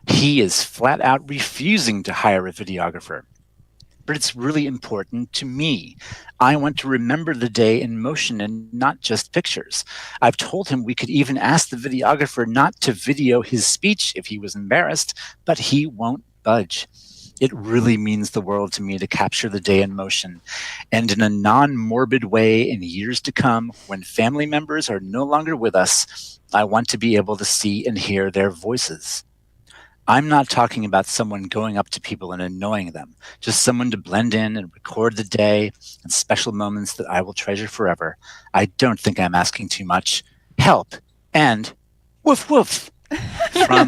He is flat out refusing to hire a videographer. But it's really important to me. I want to remember the day in motion and not just pictures. I've told him we could even ask the videographer not to video his speech if he was embarrassed, but he won't budge. It really means the world to me to capture the day in motion. And in a non-morbid way in years to come, when family members are no longer with us, I want to be able to see and hear their voices. I'm not talking about someone going up to people and annoying them, just someone to blend in and record the day and special moments that I will treasure forever. I don't think I'm asking too much. Help and woof woof from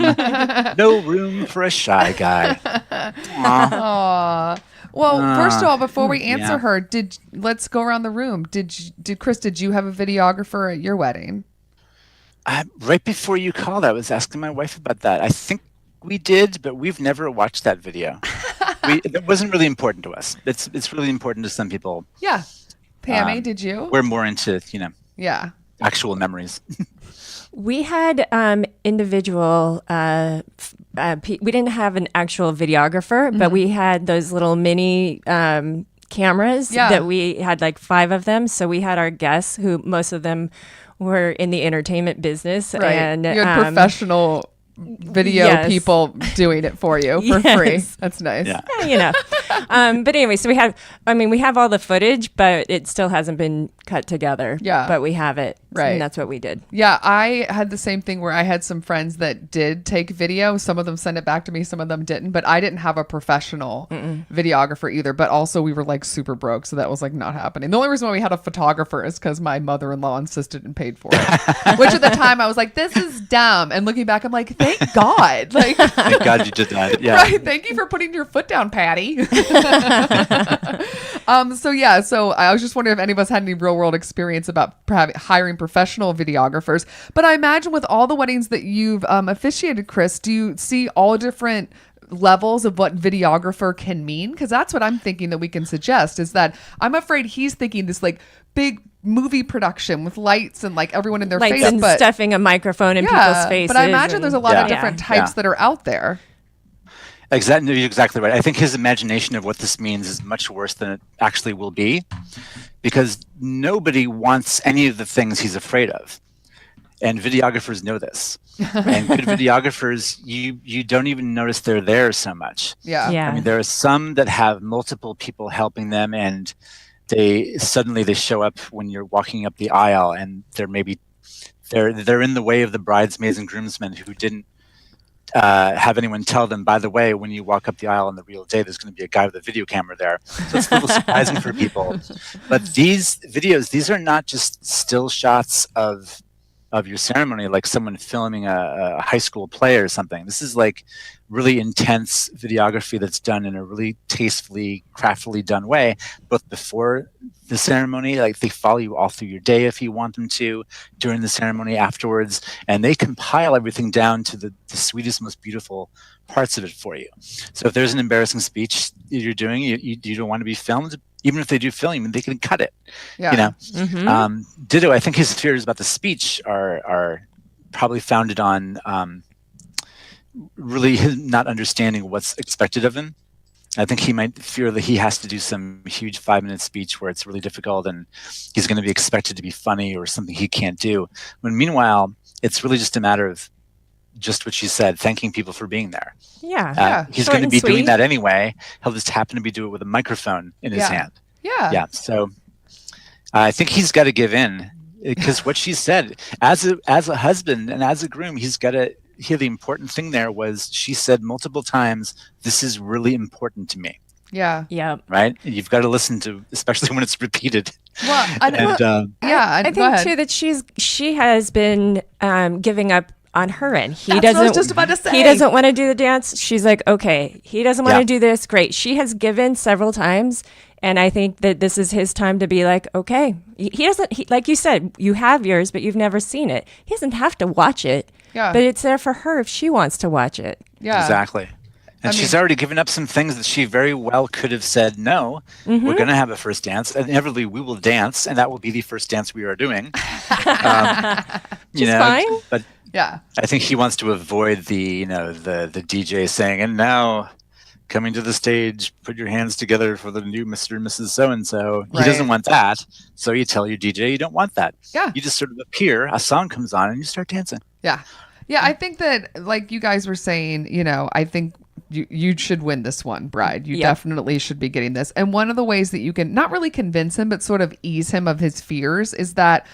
No Room for a Shy Guy. Aw. Aw. Well, first of all, before we answer yeah. her, let's go around the room. Did Chris? Did you have a videographer at your wedding? Right before you called, I was asking my wife about that. I think we did, but we've never watched that video. It wasn't really important to us. It's really important to some people. Yeah. Pammy, did you? We're more into, Yeah. actual memories. We had individual, we didn't have an actual videographer, but we had those little mini cameras Yeah. that we had like 5 of them. So we had our guests who most of them were in the entertainment business. Right. And you had professional video yes. people doing it for you for free. Yes. That's nice. Yeah. you know. But anyway, so we have all the footage, but it still hasn't been cut together. Yeah. But we have it. Right. And that's what we did. Yeah, I had the same thing where I had some friends that did take video. Some of them sent it back to me, some of them didn't. But I didn't have a professional videographer either. But also we were like super broke, so that was like not happening. The only reason why we had a photographer is because my mother-in-law insisted and paid for it. Which at the time I was like, this is dumb. And looking back, I'm like, thank God. Like, Thank God you did that. Yeah. right. Thank you for putting your foot down, Patty. So I was just wondering if any of us had any real world experience about hiring professional videographers. But I imagine with all the weddings that you've officiated, Chris, do you see all different levels of what videographer can mean? Because that's what I'm thinking that we can suggest is that I'm afraid he's thinking this like big movie production with lights and like everyone in their Lights face. and stuffing a microphone in people's faces. But I imagine there's a lot of Yeah. different types that are out there. Exactly, you're exactly right. I think his imagination of what this means is much worse than it actually will be, because nobody wants any of the things he's afraid of, and videographers know this. And good videographers, you don't even notice they're there so much. Yeah. Yeah. I mean, there are some that have multiple people helping them, and they show up when you're walking up the aisle, and they're in the way of the bridesmaids and groomsmen who didn't have anyone tell them, by the way, when you walk up the aisle on the real day, there's going to be a guy with a video camera there. So it's a little surprising for people. But these videos, these are not just still shots of your ceremony, like someone filming a high school play or something. This is like really intense videography that's done in a really tastefully, craftily done way, both before the ceremony, like they follow you all through your day if you want them to, during the ceremony, afterwards, and they compile everything down to the sweetest, most beautiful parts of it for you. So if there's an embarrassing speech you're doing, you don't want to be filmed, even if they do film you, they can cut it. Yeah. You know, Mm-hmm. ditto. I think his fears about the speech are probably founded on really him not understanding what's expected of him. I think he might fear that he has to do some huge 5-minute speech where it's really difficult and he's going to be expected to be funny or something he can't do. When meanwhile, it's really just a matter of just what she said, thanking people for being there. Yeah. He's Short going to and be doing sweet. that anyway. He'll just happen to be doing it with a microphone in his hand. Yeah. Yeah. So I think he's got to give in, because what she said, as a husband and as a groom, he's got to hear the important thing there was she said multiple times, this is really important to me. Yeah. Yeah. Right. And you've got to listen to, especially when it's repeated. Well, And I go think ahead. too that she has been giving up on her end. That's what I was just about to say. He doesn't want to do the dance. She's like, okay, he doesn't want Yeah. to do this. Great. She has given several times, and I think that this is his time to be like, okay. He doesn't. Like you said, you have yours, but you've never seen it. He doesn't have to watch it. Yeah. But it's there for her if she wants to watch it. Yeah. Exactly. And she's already given up some things that she very well could have said, no, we're going to have a first dance. And inevitably, we will dance, and that will be the first dance we are doing. Just fine. But Yeah. I think he wants to avoid the DJ saying, and now coming to the stage, put your hands together for the new Mr. and Mrs. So-and-so. He Right. doesn't want that. So you tell your DJ you don't want that. Yeah. You just sort of appear, a song comes on, and you start dancing. Yeah. Yeah. I think that, like you guys were saying, I think you should win this one, bride. You Yeah. definitely should be getting this. And one of the ways that you can not really convince him, but sort of ease him of his fears is that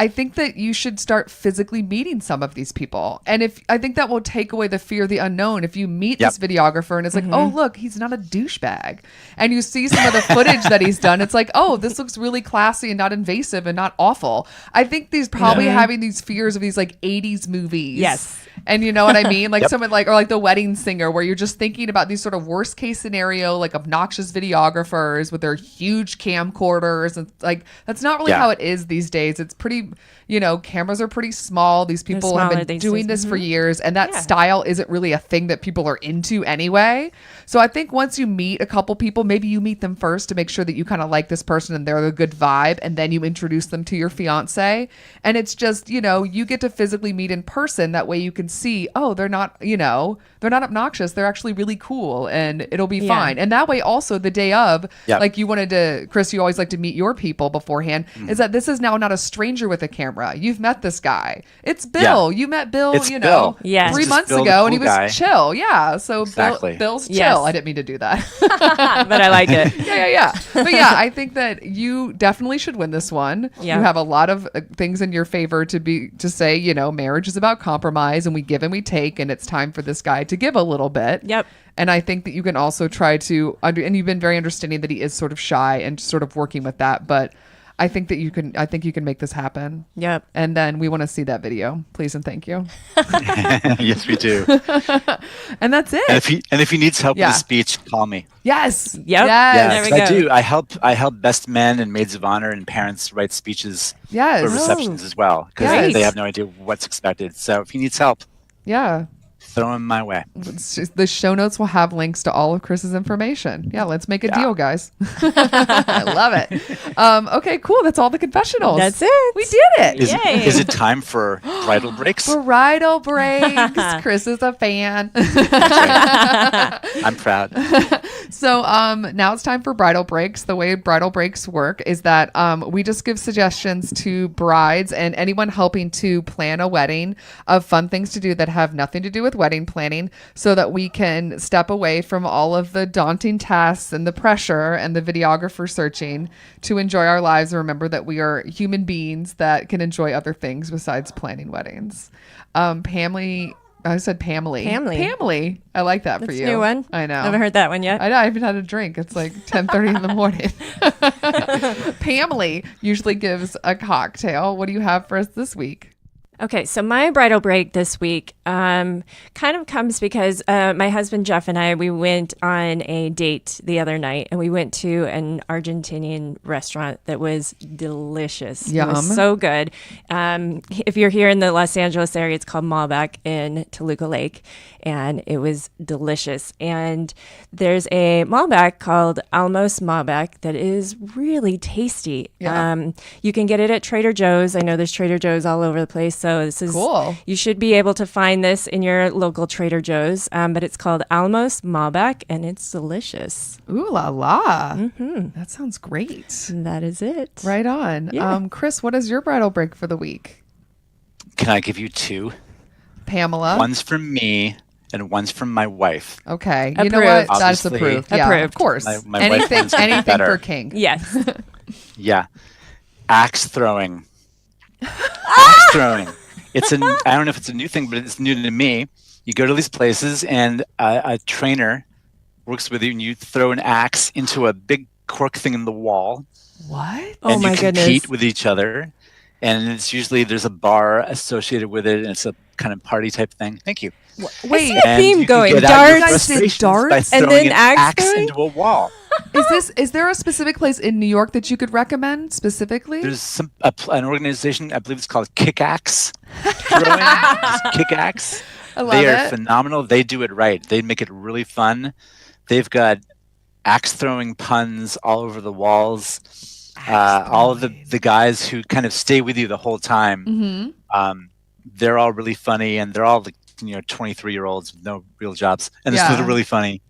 I think that you should start physically meeting some of these people. And I think that will take away the fear of the unknown. If you meet this videographer and it's like, oh, look, he's not a douchebag. And you see some of the footage that he's done, it's like, oh, this looks really classy and not invasive and not awful. I think he's probably having these fears of these like 80s movies. Yes. And you know what I mean? Like someone or like The Wedding Singer, where you're just thinking about these sort of worst case scenario, like obnoxious videographers with their huge camcorders. And like, that's not really how it is these days. It's pretty, cameras are pretty small. These people have smaller been these doing days. this for years. And that style isn't really a thing that people are into anyway. So I think once you meet a couple people, maybe you meet them first to make sure that you kind of like this person and they're a good vibe. And then you introduce them to your fiance. And it's just, you get to physically meet in person. That way you can see, oh, they're not obnoxious. They're actually really cool and it'll be fine. And that way also the day of, like you wanted to, Chris, you always like to meet your people beforehand, is that this is now not a stranger with with a camera. You've met this guy. It's Bill. You met Bill, It's Bill. Yes. 3 Just months Bill, the ago, and he cool was guy. chill. Yeah. So Exactly. Bill's chill. Yes. I didn't mean to do that. But I like it. Yeah. But yeah, I think that you definitely should win this one. Yeah. You have a lot of things in your favor to say, you know, marriage is about compromise and we give and we take, and it's time for this guy to give a little bit. Yep. And I think that you can also try to, and you've been very understanding that he is sort of shy and sort of working with that. But I think you can make this happen. Yep. And then we want to see that video, please and thank you. Yes, we do. And that's it. And if he needs help Yeah. with a speech, call me. Yes. Yep. Yes. There we 'cause I go. do. I help best men and maids of honor and parents write speeches Yes. for receptions as well, because Yes. they have no idea what's expected. So if he needs help, Yeah. throw him my way. The show notes will have links to all of Chris's information. Yeah, let's make a deal, guys. I love it. Okay, cool. That's all the confessionals. That's it. We did it. Yay. Is it time for bridal breaks? Bridal breaks. Chris is a fan. I'm proud. So now it's time for bridal breaks. The way bridal breaks work is that we just give suggestions to brides and anyone helping to plan a wedding of fun things to do that have nothing to do with wedding planning, so that we can step away from all of the daunting tasks and the pressure and the videographer searching to enjoy our lives and remember that we are human beings that can enjoy other things besides planning weddings. Pamely. I said Pamely. Pamely. I like that for That's you. a new one. I know. Haven't heard that one yet. I know. I haven't had a drink. It's like 10:30 in the morning. Pamely usually gives a cocktail. What do you have for us this week? Okay, so my bridal break this week kind of comes because my husband Jeff and I, we went on a date the other night, and we went to an Argentinian restaurant that was delicious. Yum. It was so good. If you're here in the Los Angeles area, it's called Malbec in Toluca Lake, and it was delicious. And there's a Malbec called Almos Malbec that is really tasty. Yeah. You can get it at Trader Joe's. I know there's Trader Joe's all over the place. So this is Cool. You should be able to find this in your local Trader Joe's, but it's called Almos Malbec, and it's delicious. Ooh la la. That sounds great. And that is it. Right on. Yeah. Chris, what is your bridal break for the week? Can I give you two? Pamela. One's from me and one's from my wife. Okay. You know what? Approved. That's Obviously. approved. Yeah, Approved. of course. My wife wants to be anything better. for King. Yes. Yeah. Axe throwing. Axe throwing. I don't know if it's a new thing, but it's new to me. You go to these places and a trainer works with you, and you throw an axe into a big cork thing in the wall. What? Oh And my you compete goodness. with each other. And it's usually there's a bar associated with it, and it's a kind of party type thing. Thank you. Wait, A And theme you can going. get out your Darts? You guys did frustrations darts? by And throwing then an axe axe throwing? into a wall. is there a specific place in New York that you could recommend specifically? There's an organization, I believe it's called Kickaxe Throwing. Just Kickaxe. I love They are it. phenomenal. They do it right. They make it really fun. They've got axe throwing puns all over the walls. All of the guys who kind of stay with you the whole time. Mm-hmm. They're all really funny, and they're all 23-year-olds with no real jobs, and Yeah. they're really funny.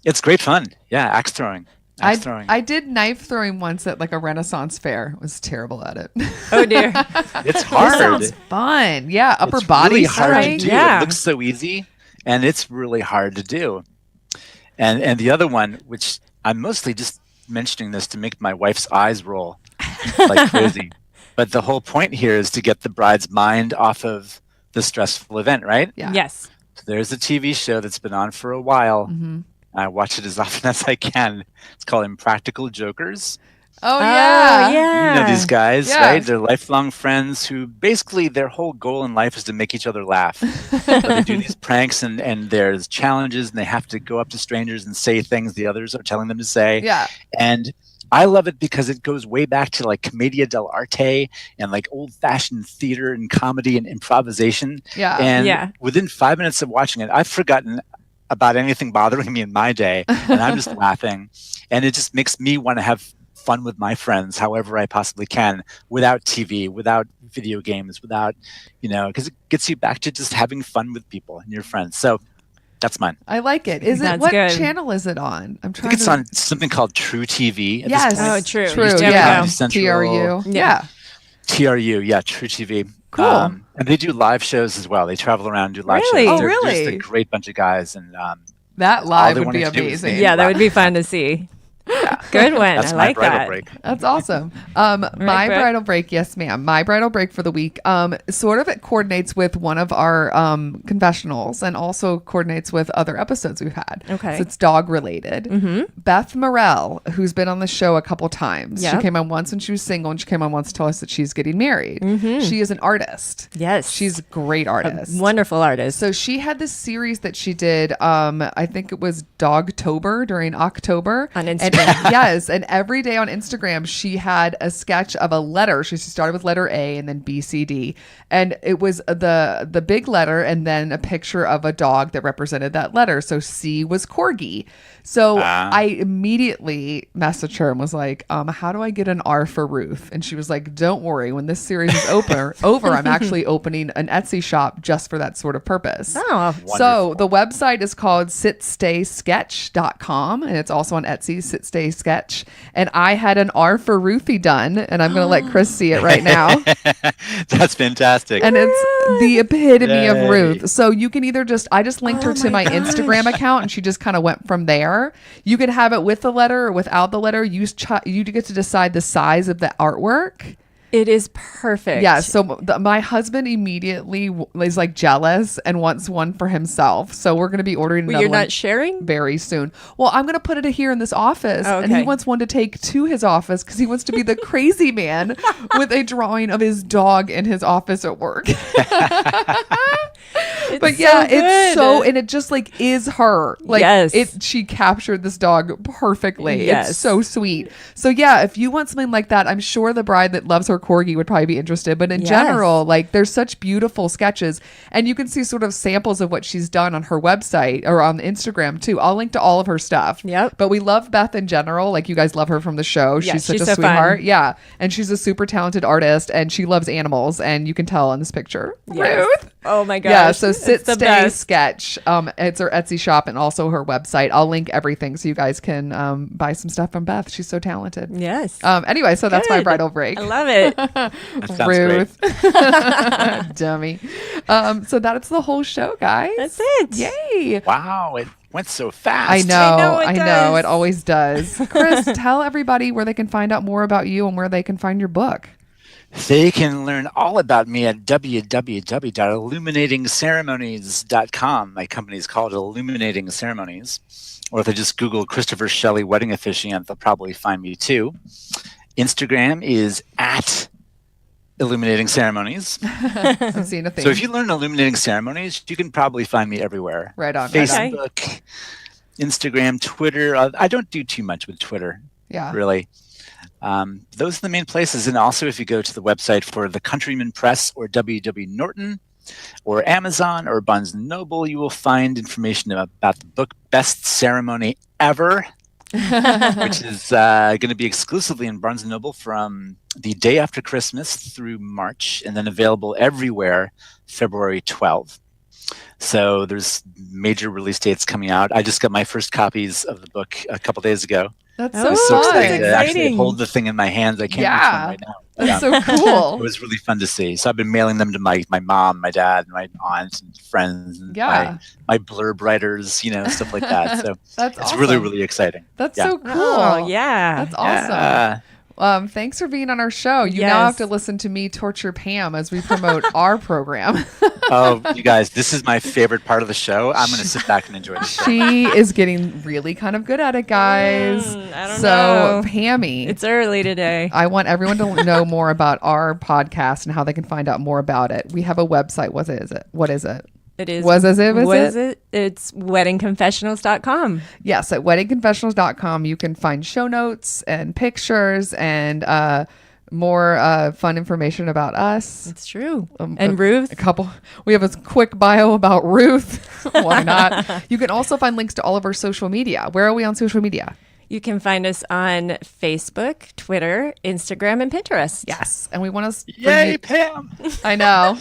It's great fun. Yeah, axe throwing. Axe throwing. I did knife throwing once at like a Renaissance fair. I was terrible at it. Oh dear. It's It hard. sounds fun. Yeah, upper It's body really hard strength. to do. Yeah. It looks so easy, and it's really hard to do. And the other one, which I'm mostly just mentioning this to make my wife's eyes roll like crazy. But the whole point here is to get the bride's mind off of the stressful event, right? Yeah. Yes. So there's a TV show that's been on for a while. Mm-hmm. I watch it as often as I can. It's called Impractical Jokers. Oh yeah. yeah. You know these guys, Yeah. right? They're lifelong friends who basically their whole goal in life is to make each other laugh. But they do these pranks and there's challenges, and they have to go up to strangers and say things the others are telling them to say. Yeah. And I love it because it goes way back to like Commedia dell'arte and like old-fashioned theater and comedy and improvisation. Yeah. And Yeah. within 5 minutes of watching it, I've forgotten about anything bothering me in my day, and I'm just laughing. And it just makes me want to have fun with my friends however I possibly can, without TV, without video games, without, because it gets you back to just having fun with people and your friends. So that's mine. I like it. Is it That's what good. channel is it on? I'm I trying think it's to on something called True TV. At Yes. This point. Oh, true. True. Used to be Yeah. Comedy Central. TRU. Yeah. Yeah. TRU, yeah, True TV. Cool. And they do live shows as well. They travel around and do live Really? shows. Oh, They're really? just a great bunch of guys, and That all live they would be wanted to do was amazing. name Yeah, that drop. would be fun to see. Good one. That's I my like bridal that. break. That's awesome. My Brooke? bridal break, yes, ma'am. My bridal break for the week, sort of it coordinates with one of our confessionals and also coordinates with other episodes we've had. Okay. So it's dog related. Beth Morrell, who's been on the show a couple times. She Yep. came on once when she was single, and she came on once to tell us that she's getting married. She is an artist. Yes. She's a great artist. Wonderful artist. So she had this series that she did. I think it was Dogtober during October On And- Instagram. yes, and every day on Instagram she had a sketch of a letter. She started with letter A and then B, C, D, and it was the big letter and then a picture of a dog that represented that letter. So C was corgi. So I immediately messaged her and was like, "How do I get an R for Ruth?" And she was like, "Don't worry. When this series is over, I'm actually opening an Etsy shop just for that sort of purpose." Oh, So the website is called sitstaysketch.com, and it's also on Etsy, Sitstay Sketch. And I had an R for Ruthie done, and I'm going to let Chris see it right now. That's fantastic. And it's the epitome of Yay. Ruth. So you can either I just linked her to my Instagram account, and she just kind of went from there. You can have it with the letter or without the letter. You get to decide the size of the artwork. it is perfect. Yeah, so my husband immediately is like jealous and wants one for himself. So we're going to be ordering Well, another you're one not sharing? very soon. Well, I'm going to put it here in this office, Oh, and he okay. wants one to take to his office because he wants to be the crazy man with a drawing of his dog in his office at work. But yeah, it's so, and it just like is her. Like Yes. she captured this dog perfectly. Yes. It's so sweet. So yeah, if you want something like that, I'm sure the bride that loves her corgi would probably be interested. But in Yes. general, like there's such beautiful sketches, and you can see sort of samples of what she's done on her website or on Instagram too. I'll link to all of her stuff. Yep. But we love Beth in general. Like you guys love her from the show. Yeah, She's such she's a so fun. sweetheart. Yeah. And she's a super talented artist, and she loves animals, and you can tell in this picture. Yes. Ruth. Oh my gosh. Yeah, so It's Sit the Stay best. Sketch. It's her Etsy shop and also her website. I'll link everything so you guys can buy some stuff from Beth. She's so talented. Yes. Anyway, so that's my Good. bridal break. I love it. That sounds Ruth. Dummy. So that's the whole show, guys. That's it. Yay. Wow, it went so fast. I know. it I know. does. It always does. Chris, tell everybody where they can find out more about you and where they can find your book. They can learn all about me at www.illuminatingceremonies.com. My company is called Illuminating Ceremonies. Or if they just Google Christopher Shelley Wedding Officiant, they'll probably find me too. Instagram is at Illuminating Ceremonies. I'm seeing a thing. So if you learn Illuminating Ceremonies, you can probably find me everywhere. Right on. Facebook, Instagram, Twitter. I don't do too much with Twitter, Yeah. really. Those are the main places. And also, if you go to the website for the Countryman Press or W.W. Norton or Amazon or Barnes & Noble, you will find information about the book Best Ceremony Ever, which is going to be exclusively in Barnes & Noble from the day after Christmas through March, and then available everywhere February 12th. So there's major release dates coming out. I just got my first copies of the book a couple days ago. That's Oh, so I'm so fun. excited to actually exciting. hold the thing in my hands. I can't reach Yeah. one right now. That's so It cool. was really fun to see. So I've been mailing them to my mom, my dad, my aunt, and friends, and Yeah. my blurb writers, stuff like that. So That's it's awesome. really, really exciting. That's Yeah. so cool. Oh, yeah. That's awesome. Yeah. Thanks for being on our show. You now have Yes. to listen to me torture Pam as we promote our program. Oh, you guys, this is my favorite part of the show. I'm going to sit back and enjoy the show. She is getting really kind of good at it, guys. I don't so, know. Pammy, It's early today. I want everyone to know more about our podcast and how they can find out more about it. We have a website. What is it? It is. Was it? it? It's weddingconfessionals.com. Yes, at weddingconfessionals.com, you can find show notes and pictures and more fun information about us. It's true. A And Ruth. couple. We have a quick bio about Ruth. Why not? You can also find links to all of our social media. Where are we on social media? You can find us on Facebook, Twitter, Instagram, and Pinterest. Yes, and we want to. Yay, Pam! I know.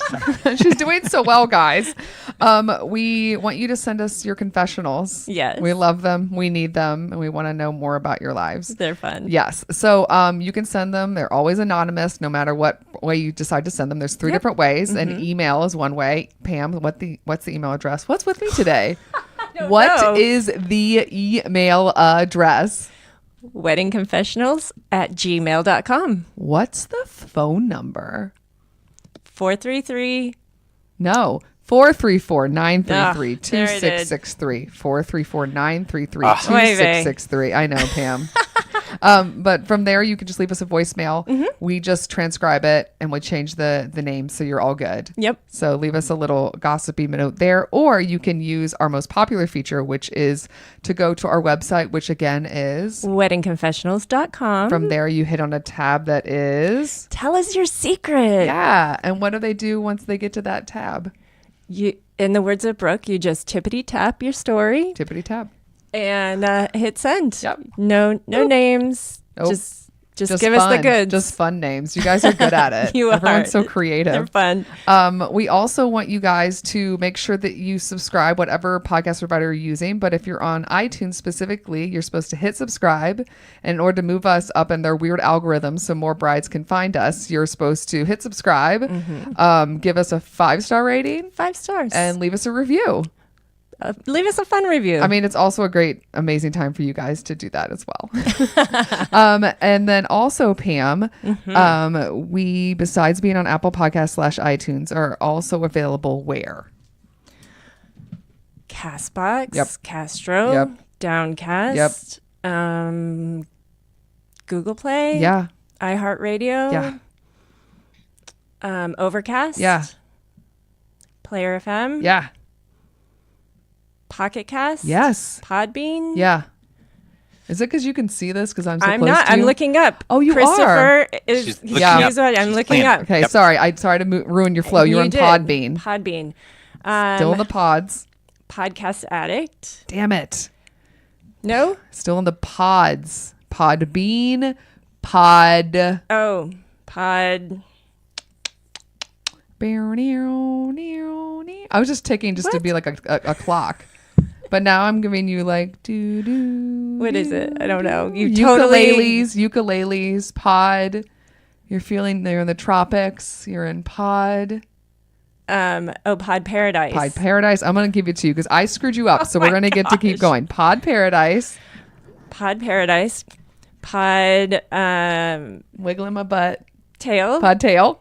She's doing so well, guys. We want you to send us your confessionals. Yes. We love them. We need them. And we want to know more about your lives. They're fun. Yes. So you can send them. They're always anonymous, no matter what way you decide to send them. There's 3 different ways. And email is one way. Pam, what's the email address? What's with me today? What is the email address? weddingconfessionals@gmail.com. What's the phone number? 433. No. 434-933-2663. there it is. 434-933-2663. I know, Pam. But from there, you can just leave us a voicemail. We just transcribe it and we change the name, so you're all good. Yep. So leave us a little gossipy note there, or you can use our most popular feature, which is to go to our website, which again is weddingconfessionals.com. From there, you hit on a tab that is Tell us your secret. Yeah. And what do they do once they get to that tab? You, in the words of Brooke, you just tippity tap your story Tippity tab. and hit send. Yep. No names. Nope. Just give us the fun. goods. Just fun names. You guys are good at it. You are. Everyone's so They're creative. fun. We also want you guys to make sure that you subscribe, whatever podcast provider you're using. But if you're on iTunes specifically, you're supposed to hit subscribe. And in order to move us up in their weird algorithm so more brides can find us, you're supposed to hit subscribe, give us a 5-star rating, 5 stars. and leave us a review. Leave us a fun review. I mean, it's also a great, amazing time for you guys to do that as well. And then also, Pam, we, besides being on Apple Podcasts /iTunes, are also available where? Castbox, Yep. Castro, Yep. Downcast, Google Play, Yeah. iHeartRadio, Overcast, Yeah. Player FM, Yeah. Pocket Cast, Yes. Podbean. Yeah. Is it because you can see this? Because I'm so I'm close not. to I'm you? looking up. Oh, you Christopher is. She's he's looking up. what I'm She's looking playing. up. Okay, Yep. sorry. I sorry to ruin your flow. You're on did. Podbean. Podbean. Still in the pods. Podcast Addict. Damn it. No. Still in the pods. Podbean. Pod. Oh, Pod. I was just ticking just to be like a clock. But now I'm giving you like do. What is it? I don't know. You totally. Ukuleles, pod. You're feeling they're in the tropics. You're in pod. Pod Paradise. Pod Paradise. I'm gonna give it to you because I screwed you up. So we're gonna get to keep gosh. going. Pod Paradise. Pod Paradise. Pod Wiggling my butt. Tail. Pod tail.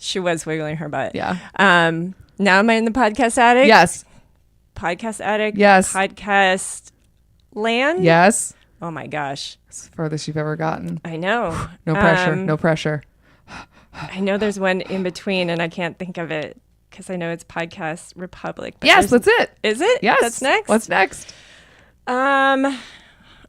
She was wiggling her butt. Yeah. Now am I in the Podcast Addict? Yes. Podcast Addict. Yes. Podcast Land. Yes. Oh my gosh. It's the furthest you've ever gotten. I know. No pressure. No pressure. I know there's one in between and I can't think of it because I know it's Podcast Republic. But Yes, that's it. Is it? Yes. That's next? What's next? Are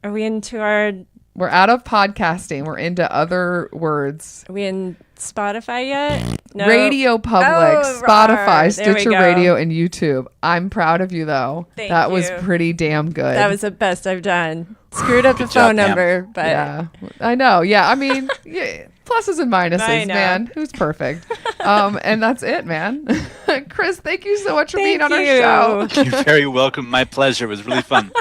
we into our... We're out of podcasting. We're into other words. Are we in Spotify yet? No. Radio Public, Oh, Spotify, there we Stitcher go. Radio, and YouTube. I'm proud of you, though. Thank that was you. pretty damn good. That was the best I've done. Screwed up the Good job, phone Pam. number, but yeah, I know. Yeah, I mean, yeah, pluses and I minuses, know. man. Who's perfect? And that's it, man. Chris, thank you so much for being on Thank our show. you. You're very welcome. My pleasure. It was really fun.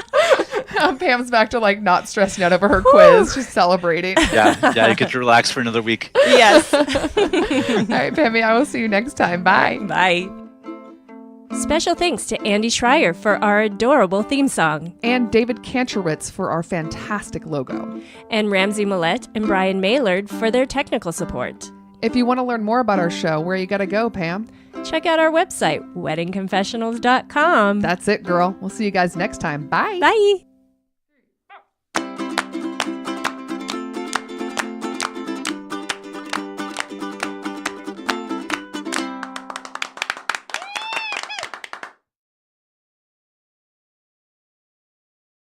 Pam's back to like not stressing out over her quiz. She's celebrating. Yeah, you get to relax for another week. Yes. All right, Pammy, I will see you next time. Bye. Bye. Special thanks to Andy Schreier for our adorable theme song, And David Kantrowitz for our fantastic logo. and Ramsey Millette and Brian Maylard for their technical support. If you want to learn more about our show, where you got to go, Pam? Check out our website, weddingconfessionals.com. That's it, girl. We'll see you guys next time. Bye. Bye.